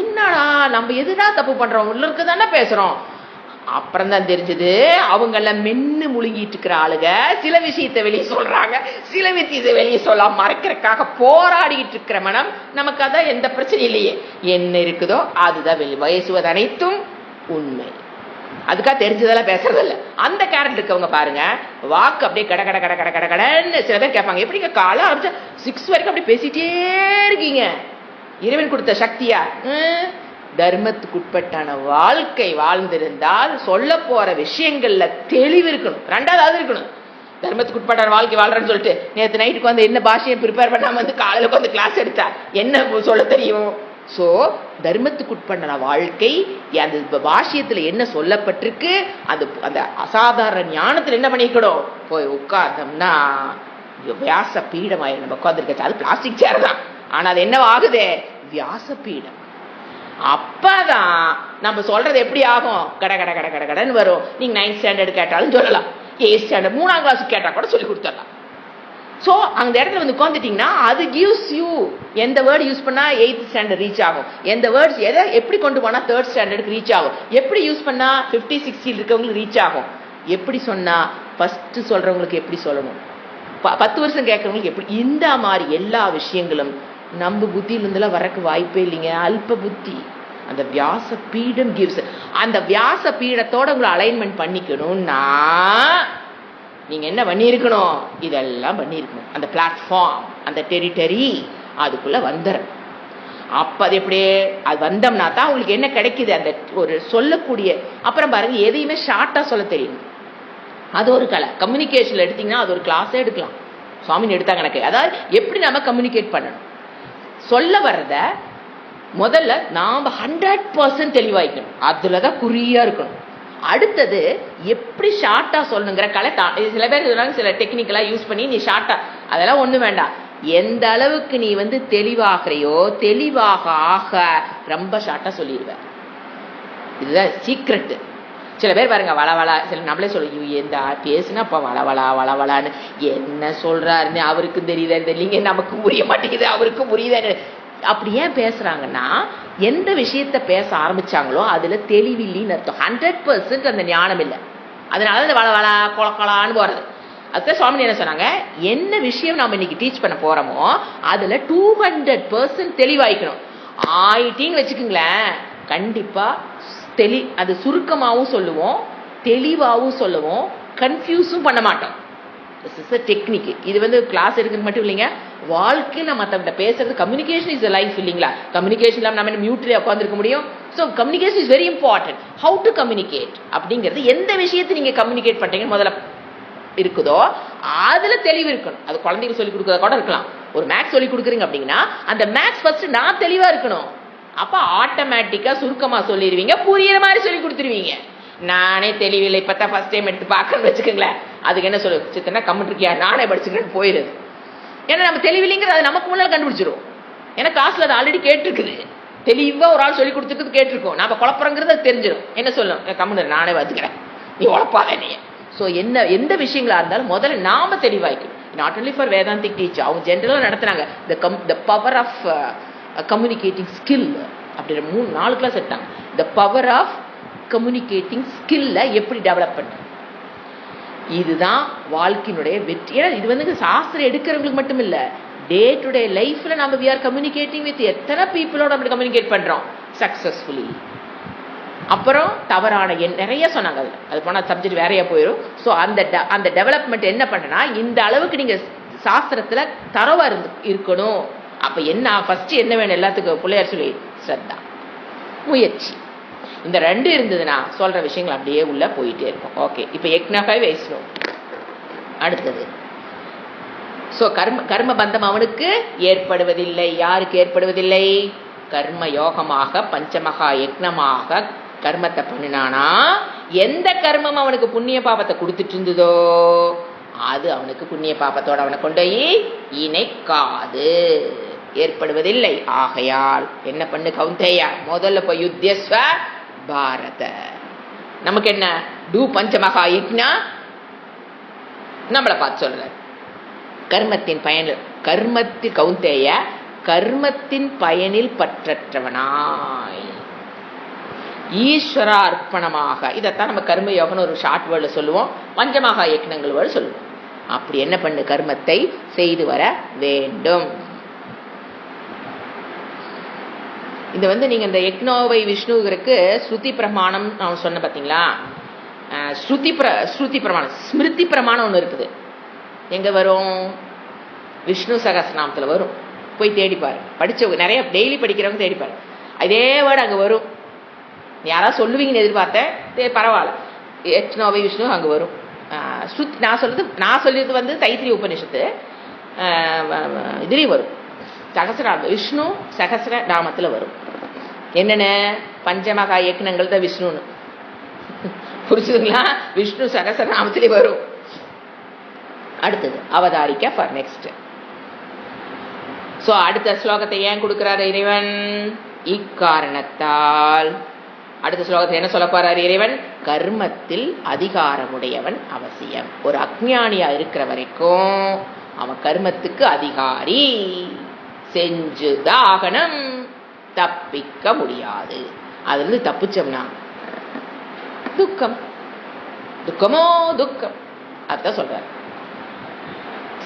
என்னடா நம்ம எதுதான் தப்பு பண்றோம், உள்ள இருக்கு தானே பேசுறோம். அப்புறம் தான் தெரிஞ்சது அவங்க எல்லாம் மென்னு முழுங்கிட்டு இருக்கிற ஆளுங்க சில விஷயத்தை வெளியே சொல்றாங்க, சில விஷயத்தை வெளியே சொல்லாம மறைக்கிறதுக்காக போராடிட்டு இருக்கிற மனம். நமக்கு அதான் எந்த பிரச்சனையும் இல்லையே, என்ன இருக்குதோ அதுதான் வயசுவது அனைத்தும் உண்மை. அதுக்காக தெரிஞ்சதெல்லாம் பேசுறதில்ல. அந்த கேரக்டர் இருக்கவங்க பாருங்க, வாக்கு அப்படியே கட கட கட கட கட கடன்னு சில பேர் கேட்பாங்க, எப்படிங்க காலை ஆரம்பிச்சா 6 வரைக்கும் அப்படி பேசிட்டே இருக்கீங்க, இறைவன் கொடுத்த சக்தியா? தர்மத்துக்கு உட்பட்டான வாழ்க்கை வாழ்ந்திருந்தால் சொல்ல போற விஷயங்கள்ல தெளிவு இருக்கணும். 2வது இருக்கணும். தர்மத்துக்கு உட்பட்டான வாழ்க்கை வாழ்றேன்னு சொல்லிட்டு நேற்று நைட்டுக்கு வந்து என்ன பாஷையை ப்ரிப்பேர் பண்ணாம வந்து காலையில வந்து கிளாஸ் எடுத்தா என்ன சொல்ல தெரியும்? சோ தர்மத்துக்கு உட்பட்டான வாழ்க்கை அந்த பாஷ்யத்துல என்ன சொல்லப்பட்டிருக்கு, அந்த அசாதாரண ஞானத்துல என்ன பண்ணிக்கணும், போய் உட்கார்ந்தோம்னா வியாச பீடம் ஆயிரும். நம்ம உட்கார்ந்துருக்க அது பிளாஸ்டிக் சேர் தான், ஆனா அது என்ன ஆகுது, வியாச பீடம். அப்பதான் நம்ம சொல்றது எப்படி ஆகும், கட கட கட கட கடன்னு வரும். நீங்க 9th ஸ்டாண்டர்ட் கேட்டாலும் சொல்லலாம், 8th ஸ்டாண்டர்ட் 3ஆம் கிளாஸ் கேட்டா கூட சொல்லி கொடுத்துடலாம். ஸோ அந்த இடத்துல வந்து உட்காந்துட்டீங்கன்னா அது கிவ்ஸ் யூ. எந்த வேர்டு யூஸ் பண்ணா 8th ஸ்டாண்டர்ட் ரீச் ஆகும், எந்த வேர்ட்ஸ் எதை எப்படி கொண்டு போனா 3rd ஸ்டாண்டர்டுக்கு ரீச் ஆகும், எப்படி யூஸ் பண்ணா 50, 60 இருக்கவங்களுக்கு ரீச் ஆகும், எப்படி சொன்னா ஃபர்ஸ்ட் சொல்றவங்களுக்கு எப்படி சொல்லணும், 10 வருஷம் கேட்கறவங்களுக்கு எப்படி, இந்த மாதிரி எல்லா விஷயங்களும் நம்ம புத்தியிலிருந்துலாம் வரக்கு வாய்ப்பே இல்லைங்க, அல்ப புத்தி. அந்த வியாச பீடம் கிவ்ஸ். அந்த வியாச பீடத்தோட உங்களை அலைன்மெண்ட் பண்ணிக்கணும்னா நீங்க என்ன பண்ணியிருக்கணும், இதெல்லாம் பண்ணியிருக்கணும். அந்த பிளாட்ஃபார்ம், அந்த டெரிட்டரி அதுக்குள்ள வந்துடும். அப்ப அது எப்படியே அது வந்தோம்னா தான் உங்களுக்கு என்ன கிடைக்குது, அந்த ஒரு சொல்லக்கூடிய. அப்புறம் பாருங்க, எதையுமே ஷார்ட்டா சொல்ல தெரியும். அது ஒரு கலை. கம்யூனிகேஷன்ல எடுத்தீங்கன்னா அது ஒரு கிளாஸே எடுக்கலாம். சுவாமி எடுத்தாங்க எனக்கு. அதாவது எப்படி நம்ம கம்யூனிகேட் பண்ணணும், சொல்ல வர்றத முதல்ல நாம 100% தெளிவாய்க்கணும். அதுலதான் குறியா இருக்கணும். அடுத்தது எப்படி ஷார்ட்டா சொல்லணுங்கிற கலை. சில பேர் சில டெக்னிக்கலா யூஸ் பண்ணி நீ ஷார்ட்டா, அதெல்லாம் ஒண்ணு வேண்டாம். எந்த அளவுக்கு நீ தெளிவாகிறையோ, தெளிவாக ஆக ரொம்ப ஷார்ட்டா சொல்லிடுவ. இதுதான் சீக்ரெட். சில பேர் பாருங்க வளவளா, சில நம்மளே சொல்லுவோம், எந்த பேசுனா அப்ப வளவளா வளவளான்னு என்ன சொல்றாருன்னு அவருக்கும் தெரியுதா இல்லைங்க, நமக்கும் புரிய மாட்டேங்குது, அவருக்கும் புரியுதா. அப்படி ஏன் பேசுறாங்கன்னா, எந்த விஷயத்த பேச ஆரம்பிச்சாங்களோ அதுல தெளிவில்லின்னு அர்த்தம். 100% அந்த ஞானம் இல்லை. அதனால அந்த வளவளா கொலக்கலான்னு போறது. அதுதான் சுவாமி என்ன சொன்னாங்க, என்ன விஷயம் நாம இன்னைக்கு டீச் பண்ண போறோமோ அதுல 200% தெளிவாய்க்கணும். ஆயிட்டின்னு வச்சுக்கோங்களேன், கண்டிப்பா அது சுருக்கமாகவும் சொல்லுவோம், தெளிவாகவும் சொல்லுவோம், கன்ஃபியூஸும் பண்ண மாட்டோம். This is a technique. இது கிளாஸ் எடுக்கிறது மட்டும் இல்லைங்க, வாழ்க்கையில் நம்ம மற்றவங்க பேசுறது. கம்யூனிகேஷன் இஸ் அ லைஃப் இல்லைங்களா. கம்யூனிகேஷன் இல்லாமல் நம்ம மியூட்ல உட்காந்துருக்க முடியும். So communication is very important. How to communicate அப்படிங்கிறது, எந்த விஷயத்தை நீங்க கம்யூனிகேட் பண்றீங்க முதல்ல இருக்குதோ அதுல தெளிவு இருக்கணும். அது குழந்தைகள் சொல்லி கொடுக்கறத கூட இருக்கலாம். ஒரு மேக்ஸ் சொல்லி கொடுக்குறீங்க அப்படின்னா அந்த மேக்ஸ் ஃபர்ஸ்ட் நான் தெளிவா இருக்கணும். அப்ப ஆட்டோமேட்டிக்கா சுருக்கமா சொல்லிடுவீங்க, புரியுற மாதிரி சொல்லி கொடுத்துருவீங்க. நானே தெளிவில்லை, இப்பதான் ஃபர்ஸ்ட் டைம் எடுத்து பார்க்கணும்னு வச்சுக்கோங்களேன், அதுக்கு என்ன சொல்லு சித்தனா கமெண்ட் இருக்கியா, நானே படிச்சுக்கிறேன்னு போயிடுது. ஏன்னா நம்ம தெளிவில்லைங்கிறது அது நமக்கு முன்னாடி கண்டுபிடிச்சிரும். ஏன்னா கிளாஸ்ல அது ஆல்ரெடி கேட்டிருக்குது, தெளிவா ஒரு ஆள் சொல்லி கொடுத்துருக்கு கேட்டிருக்கோம். நம்ம குழப்பறங்கிறது அது தெரிஞ்சிடும். என்ன சொல்லும், கமெண்ட் நானே பார்த்துக்கிறேன், நீ உழப்பாத நீ. ஸோ எந்த விஷயங்களா இருந்தாலும் முதல்ல நாம தெளிவாய்க்கணும். Not only for Vedantic teacher, அவங்க ஜென்ரலாக நடத்துனாங்க the power of communicating skill அப்படின்ற 3-4 கிளாஸ் எடுத்தாங்க. த பவர் ஆஃப் கம்யூனிகேட்டிங் ஸ்கில்ல எப்படி டெவலப் பண்ண, இதுதான் வாழ்க்கையினுடைய வெற்றி. ஏன்னா இது சாஸ்திரம் எடுக்கிறவங்களுக்கு மட்டும் இல்ல, டே டு டே லைஃப்ல நம்ம வி ஆர் கம்யூனிகேட்டிங் வித் எத்தனை பீப்புளோட அப்படி கம்யூனிகேட் பண்றோம் சக்சஸ்ஃபுல்லி. அப்புறம் தவறான நிறைய சொன்னாங்க. அது போனா சப்ஜெக்ட் வேறையா போயிடும். ஸோ அந்த டெவலப்மெண்ட் என்ன பண்ணனா, இந்த அளவுக்கு நீங்க சாஸ்திரத்துல தரவா இருக்கணும். அப்ப என்ன ஃபர்ஸ்ட் என்ன வேணும் எல்லாத்துக்கும், பிள்ளையார் சொல்லி ஸ்ரத்தா, முயற்சி. இந்த 2 இருந்ததுன்னா சொல்ற விஷயங்கள் அப்படியே உள்ள போயிட்டே இருக்கும். ஓகே, இப்ப யக்ஞகை வைஷ்ணு அடுத்தது. ஸோ கர்ம பந்தம் அவனுக்கு ஏற்படுவதில்லை. யாருக்கு ஏற்படுவதில்லை? கர்ம யோகமாக பஞ்சமகா யக்னமாக கர்மத்தை பண்ணினானா, எந்த கர்மம் அவனுக்கு புண்ணிய பாபத்தை கொடுத்துட்டு இருந்ததோ அது அவனுக்கு புண்ணிய பாபத்தோட அவனை கொண்டு போய் இணைக்காது, ஏற்படுவதில்லை. ஆகையால் என்ன பண்ணு கௌந்தேயா, முதல்ல போய் யுத்தியஸ்வ பாரத. நமக்கு என்ன, டூ பஞ்சமகா யக்ஞா, நம்மளை பார்த்து சொல்ற கர்மத்தின் பயன். கௌந்தேய கர்மத்தின் பயனில் பற்றற்றவனாய் ஈஸ்வர அர்ப்பணமாக, இதைத்தான் நம்ம கர்ம யோகம்னு ஒரு ஷார்ட் வேர்ட்ல சொல்லுவோம், பஞ்சமகா யக்னங்கள் வேர்டு சொல்லுவோம். அப்படி என்ன பண்ணு, கர்மத்தை செய்து வர வேண்டும். இது நீங்க இந்த யக்னோவை விஷ்ணுவிற்கு ஸ்ருதி பிரமாணம் நான் சொன்ன பார்த்தீங்களா, ஸ்ருதி பிரமாணம், ஸ்மிருதி பிரமாணம் ஒன்று இருக்குது. எங்க வரும்? விஷ்ணு சகஸ்ரநாமத்தில் வரும். போய் தேடிப்பாரு, படிச்சவங்க நிறைய டெய்லி படிக்கிறவங்க தேடிப்பாரு, அதே வேர்டு அங்கே வரும். யாராவது சொல்லுவீங்கன்னு எதிர்பார்த்தேன், பரவாயில்ல, யக்னோவை விஷ்ணு அங்கே வரும். நான் சொல்லியது தைத்திரிய உபநிஷத்து, இதுலேயும் வரும். சகசிரநாமம் விஷ்ணு சகசிரநாமத்தில் வரும். என்னென்ன பஞ்சமகா யக்னங்கள் தான் விஷ்ணுன்னு புரிச்சுதுங்களா? விஷ்ணு சகசிரநாமத்திலே வரும். அடுத்தது அவதாரிக்க ஃபார் நெக்ஸ்ட். ஸோ அடுத்த ஸ்லோகத்தை ஏன் கொடுக்கிறார் இறைவன்? இக்காரணத்தால். அடுத்த ஸ்லோகத்தை என்ன சொல்ல போறார் இறைவன்? கர்மத்தில் அதிகாரமுடையவன் அவசியம். ஒரு அஞ்ஞானியா இருக்கிற வரைக்கும் அவன் கர்மத்துக்கு அதிகாரி, செஞ்சுதாகணும், தப்பிக்க முடியாது. அதுல இருந்து தப்பிச்சோம்னா துக்கமோ துக்கம். அதான் சொல்றாரு.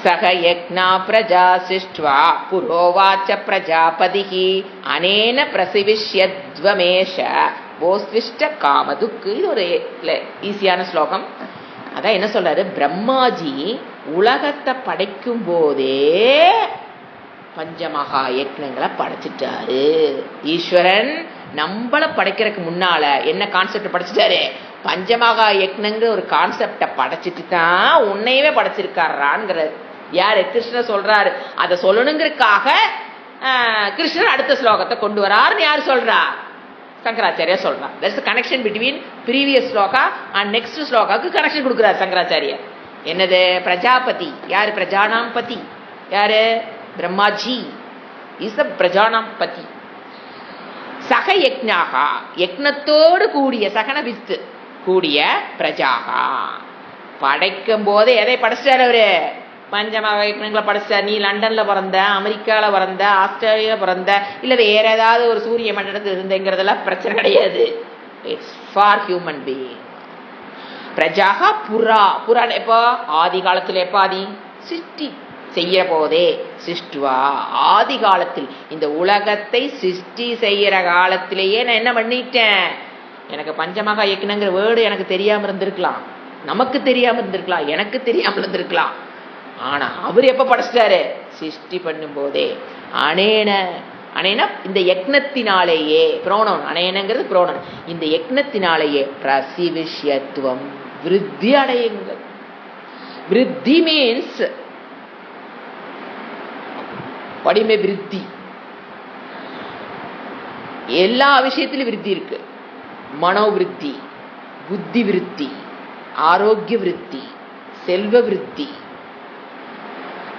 சக யக்ஞா பிரஜா சிஷ்ட்வா புரோவாச்ச பிரஜாபதிஹி அனேன பிரசிவிஷ்யத்வமேஷ போஸ்விஷ்ட காமதுக்கு. இது ஒரு ஈஸியான ஸ்லோகம். அதான் என்ன சொல்றாரு, பிரம்மாஜி உலகத்தை படைக்கும் போதே பஞ்சமகா யக்ஞங்களை படைச்சிட்டாரு. ஈஸ்வரன் நம்மள படைக்கிறதுக்கு முன்னால என்ன கான்செப்ட் படைச்சிட்டாரு, பஞ்சமகா யக்ஞங்கிற ஒரு கான்செப்ட படைச்சிட்டு தான் உன்னையவே படைச்சிருக்காரான்ங்கிறார். யாரு? கிருஷ்ணர் சொல்றாரு. அதை சொல்லணுங்கிறதுக்காக கிருஷ்ணர் அடுத்த ஸ்லோகத்தை கொண்டு வராருன்னு யாரு சொல்றா? சங்கராச்சாரியா சொல்றார். there's a connection between previous shloka and next ஸ்லோகாக்கு கனெக்ஷன் கொடுக்கிறார் சங்கராச்சாரியர். என்னது? பிரஜாபதி. யாரு? பிரஜானாம் பதி. யாரு? பிரம்மாஜி இஸ் த பிரஜானாம் பதி. சக யக்ஞாகா யக்னத்தோடு கூடிய, சகன வித்து கூடிய பிரஜாகா படைக்கும் போதே எதை படைச்சிட்டாரு அவரு? பஞ்சமகா யக்ஞங்களை படைச்சார். நீ லண்டன்ல பிறந்த, அமெரிக்கால பிறந்த, ஆஸ்திரேலியால பிறந்த, இல்ல வேற ஏதாவது ஒரு சூரிய மண்டலத்தில் இருந்தங்கிறதெல்லாம் பிரச்சனை கிடையாது. It's for human being. பிரஜாகா புரா. புரா எப்போ? ஆதி காலத்துல. எப்ப ஆதி? சிருஷ்டி செய்யற போதே. சிருஷ்டுவா ஆதி காலத்தில், இந்த உலகத்தை சிருஷ்டி செய்யற காலத்திலேயே நான் என்ன பண்ணிட்டேன், எனக்கு பஞ்சமகா யக்ஞங்கிற வேர்டு எனக்கு தெரியாம இருந்திருக்கலாம், நமக்கு தெரியாம இருந்திருக்கலாம், எனக்கு தெரியாம இருந்திருக்கலாம். ஆனா அவர் எப்ப படைச்சிட்டாரு? சிருஷ்டி பண்ணும் போதே. அனேன. அனேனா இந்த யக்னத்தினாலேயே. புரோணம் அனேனங்கிறது புரோணம். இந்த யக்னத்தினாலேயே பிரசிவிஷ்யத்துவம் விருத்தி அடையுங்கள். விருத்தி மீன்ஸ் படிமை விருத்தி. எல்லா விஷயத்திலும் விருத்தி இருக்கு. மனோ விருத்தி, புத்தி விருத்தி, ஆரோக்கிய விருத்தி, செல்வ விருத்தி,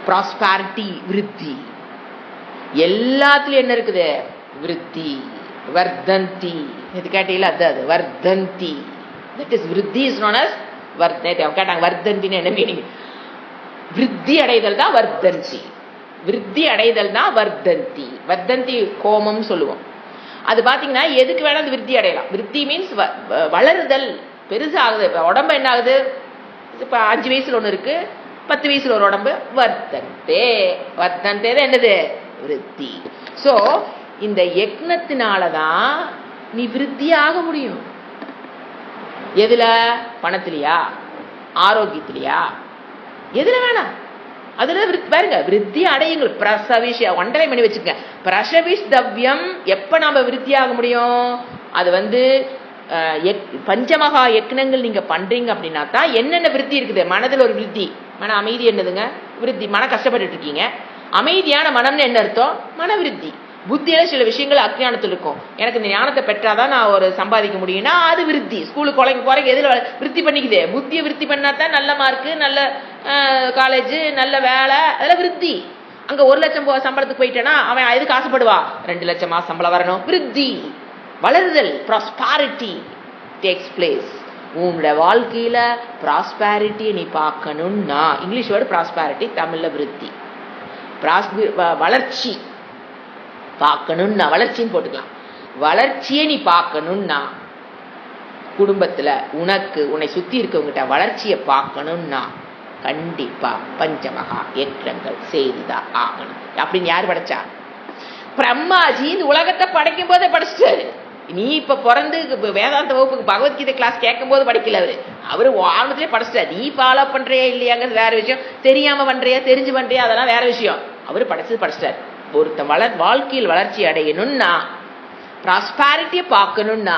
ப்ராஸ்பாரிட்டி விருத்தி, எல்லாத்துலயும் என்ன இருக்குது? விருத்தி. வர்தந்தி. இது கேட்டீங்களா? அது வர்தந்தி. தட் இஸ் விருத்தி இஸ் நோன் அஸ் வர்தந்தி. கேட்டாங்க வர்தந்தின்னு என்ன மீனிங்? விருத்தி அடைதல் தான் வர்தந்தி. விருத்தி அடைதல் தான் வர்தந்தி. வர்தந்தி கோமம் சொல்லுவோம். அது பாத்தீங்கன்னா எதுக்கு வேணா அது விருத்தி அடையலாம். விருத்தி மீன்ஸ் வளருதல், பெருசாகுது. உடம்பு என்ன ஆகுது? இப்ப 5 வயசுல ஒண்ணு இருக்கு, 10 வயசுல ஒரு உடம்பு. வர்த்தந்தே. வர்த்தந்தே என்னது? விருத்தி. சோ இந்த யக்னத்தினாலதான் நீ விருத்தி ஆக முடியும். எதுல? பணத்திலையா? ஆரோக்கியத்திலையா? எதுல வேணாம். அதுல பாருங்க, விருத்தி அடையுங்கள். பிரசவிஷ் ஒன்றரை மணி வச்சுக்க. பிரசவிஷ் தவ்யம். எப்ப நாம விருத்தி ஆக முடியும்? அது பஞ்சமகா யக்னங்கள் நீங்க பண்றீங்க அப்படின்னா தான் என்னென்ன விருத்தி இருக்குது. மனதில் ஒரு விருத்தி. மன அமைதி என்னதுங்க? விருத்தி. மன கஷ்டப்பட்டு இருக்கீங்க, அமைதியான மனம்னு என்ன அர்த்தம்? மன விருத்தி. புத்தியில சில விஷயங்கள் அஜ்ஞானத்தில் இருக்கும். எனக்கு இந்த ஞானத்தை பெற்றாதான் நான் ஒரு சம்பாதிக்க முடியும்னா அது விருத்தி. ஸ்கூலுக்கு குழந்தைங்க போறீங்க, எதுல விருத்தி பண்ணிக்குது? புத்தியை விருத்தி பண்ணாதான் நல்ல மார்க்கு, நல்ல காலேஜ், நல்ல வேலை, அதெல்லாம் விருத்தி. அங்க 1 லட்சம் சம்பளத்துக்கு போயிட்டேன்னா அவன் எதுக்கு ஆசைப்படுவா? 2 லட்சமா சம்பளம் வரணும். விருத்தி, வளருதல், ப்ராஸ்பாரிட்டி டேக்ஸ் பிளேஸ். உன்னோட வாழ்க்கையில ப்ராஸ்பாரிட்டியை நீ பார்க்கணும்னா, இங்கிலீஷ் வேர்டு ப்ராஸ்பாரிட்டி, தமிழ்ல விருத்தி. வளர்ச்சி பார்க்கணும்னா வளர்ச்சின்னு போட்டுக்கலாம். வளர்ச்சியை நீ பார்க்கணும்னா குடும்பத்துல உன்னை சுத்தி இருக்கவங்கிட்ட வளர்ச்சியை பார்க்கணும்னா கண்டிப்பா பஞ்சமகா யக்ஞங்கள் செய்துதான் ஆகணும். அப்படின்னு யார் படைச்சா? பிரம்மாஜி இந்த உலகத்தை படைக்கும் போதே படைச்சிட்டாரு. நீ இப்ப பிறந்து வேதாந்த வகுப்புக்கு பகவத்கீதை கிளாஸ் கேட்கும் போது படிக்கல. அவரு ஆரம்பத்திலே படைச்சிட்டாரு. நீ ஃபாலோ பண்றியா இல்லையாங்கிறது வேற விஷயம், தெரியாம பண்றியா தெரிஞ்சு பண்றியா அதெல்லாம் வேற விஷயம். அவரு படிச்சிட்டாரு. ஒருத்த வாழ்க்கையில் வளர்ச்சி அடையணும்னா, ப்ராஸ்பாரிட்டியை பார்க்கணும்னா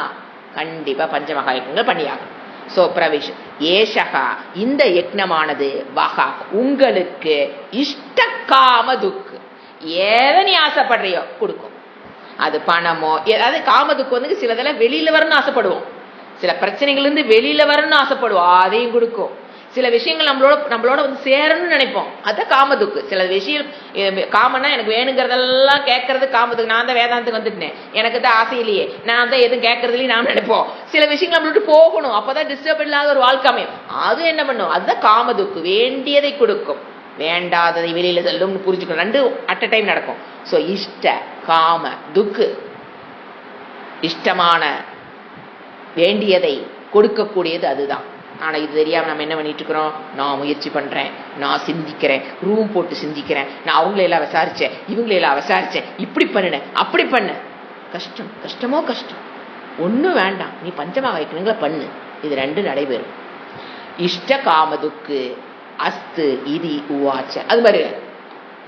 கண்டிப்பா பஞ்சமகா யக்ஞங்கள் பண்ணியாகணும். சோ பிரவேஷ் ஏஷகா இந்த யக்ஞமானது வகா உங்களுக்கு இஷ்ட காமதுக்கு ஏத நீ ஆசைப்படுறியோ கொடுக்கும். அது பணமோ ஏதாவது காமதுக்கு சிலதெல்லாம் வெளியில வரணும்னு ஆசைப்படுவோம், சில பிரச்சனைகள் இருந்து வெளியில வரணும்னு ஆசைப்படுவோம், அதையும் கொடுக்கும். சில விஷயங்கள் நம்மளோட சேரணும்னு நினைப்போம், அதான் காமதுக்கு. சில விஷயம் காமன்னா எனக்கு வேணுங்கிறதெல்லாம் கேட்கறது காமதுக்கு. நான் தான் வேதாந்தத்துக்கு வந்துட்டேன், எனக்கு தான் ஆசை இல்லையே, நான் தான் எதுவும் கேட்கறதுலையும் நாம் நினைப்போம். சில விஷயங்கள் நம்மளோட போகணும், அப்பதான் டிஸ்டர்ப் இல்லாத ஒரு வாழ்க்கை அமையும். அது என்ன பண்ணும்? அதுதான் காமதுக்கு. வேண்டியதை கொடுக்கும், வேண்டாததை வெளியில தள்ளும்னு புரிஞ்சுக்கணும். 2 அட் அ டைம் நடக்கும். சோ இஷ்ட காம துக்கு, இஷ்டமான வேண்டியதை கொடுக்கக்கூடியது அதுதான். ஆனால் இது தெரியாமல் நம்ம என்ன பண்ணிட்டு இருக்கிறோம், நான் முயற்சி பண்ணுறேன், நான் சிந்திக்கிறேன், ரூம் போட்டு சிந்திக்கிறேன், நான் அவங்களெல்லாம் விசாரித்தேன், இவங்களெல்லாம் விசாரித்தேன், இப்படி பண்ணினேன், அப்படி பண்ண. கஷ்டம், கஷ்டமோ கஷ்டம். ஒன்றும் வேண்டாம், நீ பஞ்சமாக வைக்கணுங்களா பண்ணு. இது ரெண்டும் நடைபெறும். இஷ்ட காமதுக்கு அஸ்து இது உவாச்ச. அது மாதிரி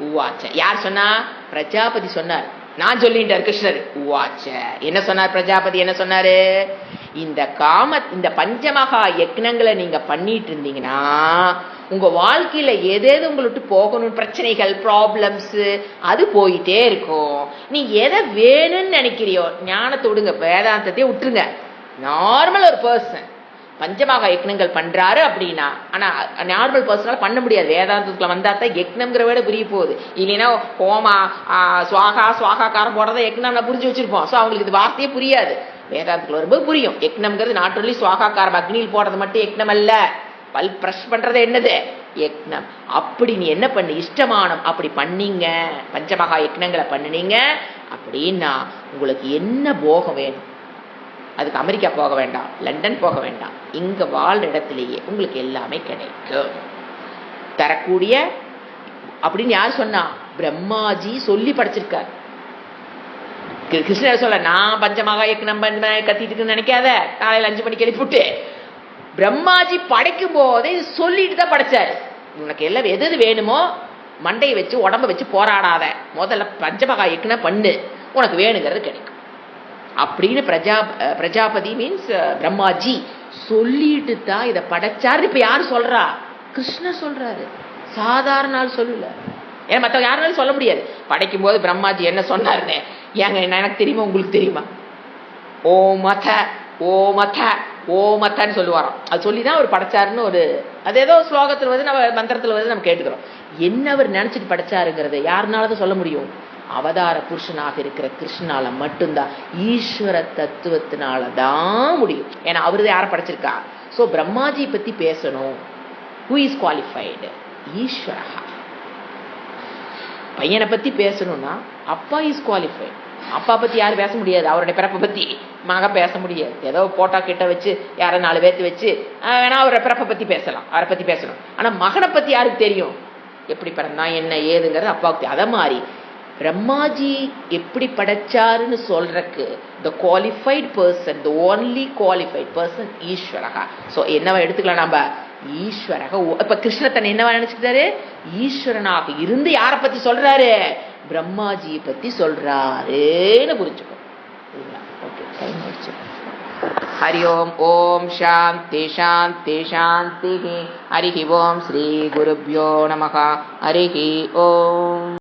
உவாச்ச யார் சொன்னா? பிரஜாபதி சொன்னார். நான் சொல்லிட்டார் கிருஷ்ணர். உவாச்ச என்ன சொன்னார் பிரஜாபதி? என்ன சொன்னாரு? இந்த பஞ்சமகா யக்னங்களை நீங்க பண்ணிட்டு இருந்தீங்கன்னா உங்க வாழ்க்கையில எதேது உங்களுக்கு போகணும், பிரச்சனைகள், ப்ராப்ளம்ஸ், அது போயிட்டே இருக்கும். நீ எதை வேணும்னு நினைக்கிறியோ, ஞானத்தை விடுங்க, வேதாந்தத்தையே விட்டுருங்க. நார்மல் ஒரு பர்சன் பஞ்சமாக யக்னங்கள் பண்றாரு அப்படின்னா, ஆனா நார்மல் பர்சனால பண்ண முடியாது. வேதாந்தத்துல வந்தா தான் யக்னம்ங்கிற விட புரிய போகுது. இல்லைன்னா ஹோமா சுவாகாக்காரம் போடுறத யக்னம் நான் புரிஞ்சு வச்சிருப்போம். ஸோ அவங்களுக்கு இது வார்த்தையே புரியாது. வேதாந்தத்துல வரும்போது புரியும். யக்னம்ங்கிறது நாட் ஒன்லி சுவாகாக்காரம் அக்னியில் போடுறது மட்டும் யக்னம் அல்ல, பல் பிரஷ் பண்றது என்னது யக்னம். அப்படி நீ என்ன பண்ணு, இஷ்டமானம் அப்படி பண்ணீங்க, பஞ்சமகா யக்னங்களை பண்ணினீங்க அப்படின்னா உங்களுக்கு என்ன போகம் வேணும்? அதுக்கு அமெரிக்கா போக வேண்டாம், லண்டன் போக வேண்டாம், இங்க வாழ்ற இடத்திலேயே உங்களுக்கு எல்லாமே கிடைக்கும். தரக்கூடிய அப்படின்னு யார் சொன்னா? பிரம்மாஜி சொல்லி படைச்சிருக்கார். கிருஷ்ணர் சொல்ல, நான் பஞ்சமகா யக்னம் கத்திட்டு நினைக்காத, காலையில் 5 மணிக்கு எழுப்பிட்டு. பிரம்மாஜி படைக்கும் போதே சொல்லிட்டு தான் படைச்சாரு. உனக்கு எல்லாம் எது வேணுமோ மண்டையை வச்சு உடம்ப வச்சு போராடாத, முதல்ல பஞ்சமகா யக்னம் பண்ணு, உனக்கு வேணுங்கிறது கிடைக்கும் அப்படின்னு பிரஜாபதி மீன்ஸ் பிரம்மாஜி சொல்லிட்டு தான் இதை படைச்சாரு. இப்ப யாரு சொல்றா? கிருஷ்ணர் சொல்றாரு. சாதாரண ஆள் சொல்லல. ஏன்னா மற்றவங்க யாருனாலும் சொல்ல முடியாது. படைக்கும் போது பிரம்மாஜி என்ன சொன்னாருன்னு ஏங்க எனக்கு தெரியுமா, உங்களுக்கு தெரியுமா? ஓமத ஓமத ஓமத்தன்னு சொல்லுவாராம். அது சொல்லிதான் அவர் படைச்சாருன்னு ஒரு, அது ஏதோ ஸ்லோகத்தில் வந்து நம்ம மந்திரத்தில் வந்து நம்ம கேட்டுக்கிறோம். என்ன அவர் நினைச்சிட்டு படைச்சாருங்கிறது யாருனாலதான் சொல்ல முடியும்? அவதார புருஷனாக இருக்கிற கிருஷ்ணனால மட்டும்தான், ஈஸ்வர தத்துவத்தினாலதான் முடியும். ஏன்னா அவரு யாரை படைச்சிருக்கா? சோ பிரம்மாஜி பத்தி பேசணும். Who is qualified? ஈஸ்வரா. பையனை பத்தி பேசணும்னா அப்பா இஸ் குவாலிஃபைடு. அப்பா பத்தி யாரும் பேச முடியாது, அவருடைய பிறப்பை பத்தி மக பேச முடியாது. ஏதோ போட்டோ கிட்ட வச்சு யாரை 4 பேர்த்து வச்சு வேணா அவரை பிறப்பை பத்தி பேசலாம், அவரை பத்தி பேசணும். ஆனா மகனை பத்தி யாருக்கு தெரியும்? எப்படி பிறந்தான் என்ன ஏதுங்கிறது அப்பாவுக்கு. அத மாதிரி பிரம்மாஜி எப்படி படைச்சாருன்னு சொல்றக்கு the qualified person, the only qualified person ஈஸ்வரகா. சோ என்னவா எடுத்துக்கலாம் நாம? ஈஸ்வரக. இப்ப கிருஷ்ணர் தன்னை என்னவா நினைச்சுக்கிட்டாரு? ஈஸ்வரனாக இருந்து யாரை பத்தி சொல்றாரு? பிரம்மாஜியை பத்தி சொல்றாருன்னு புரிஞ்சுக்கோ. ஓகே, டைம் ஆயிடுச்சு. ஹரி ஓம். ஓம் சாந்தி சாந்தி சாந்தி. ஹரி ஓம். ஸ்ரீ குருப்யோ நமஹ. ஹரி ஓம்.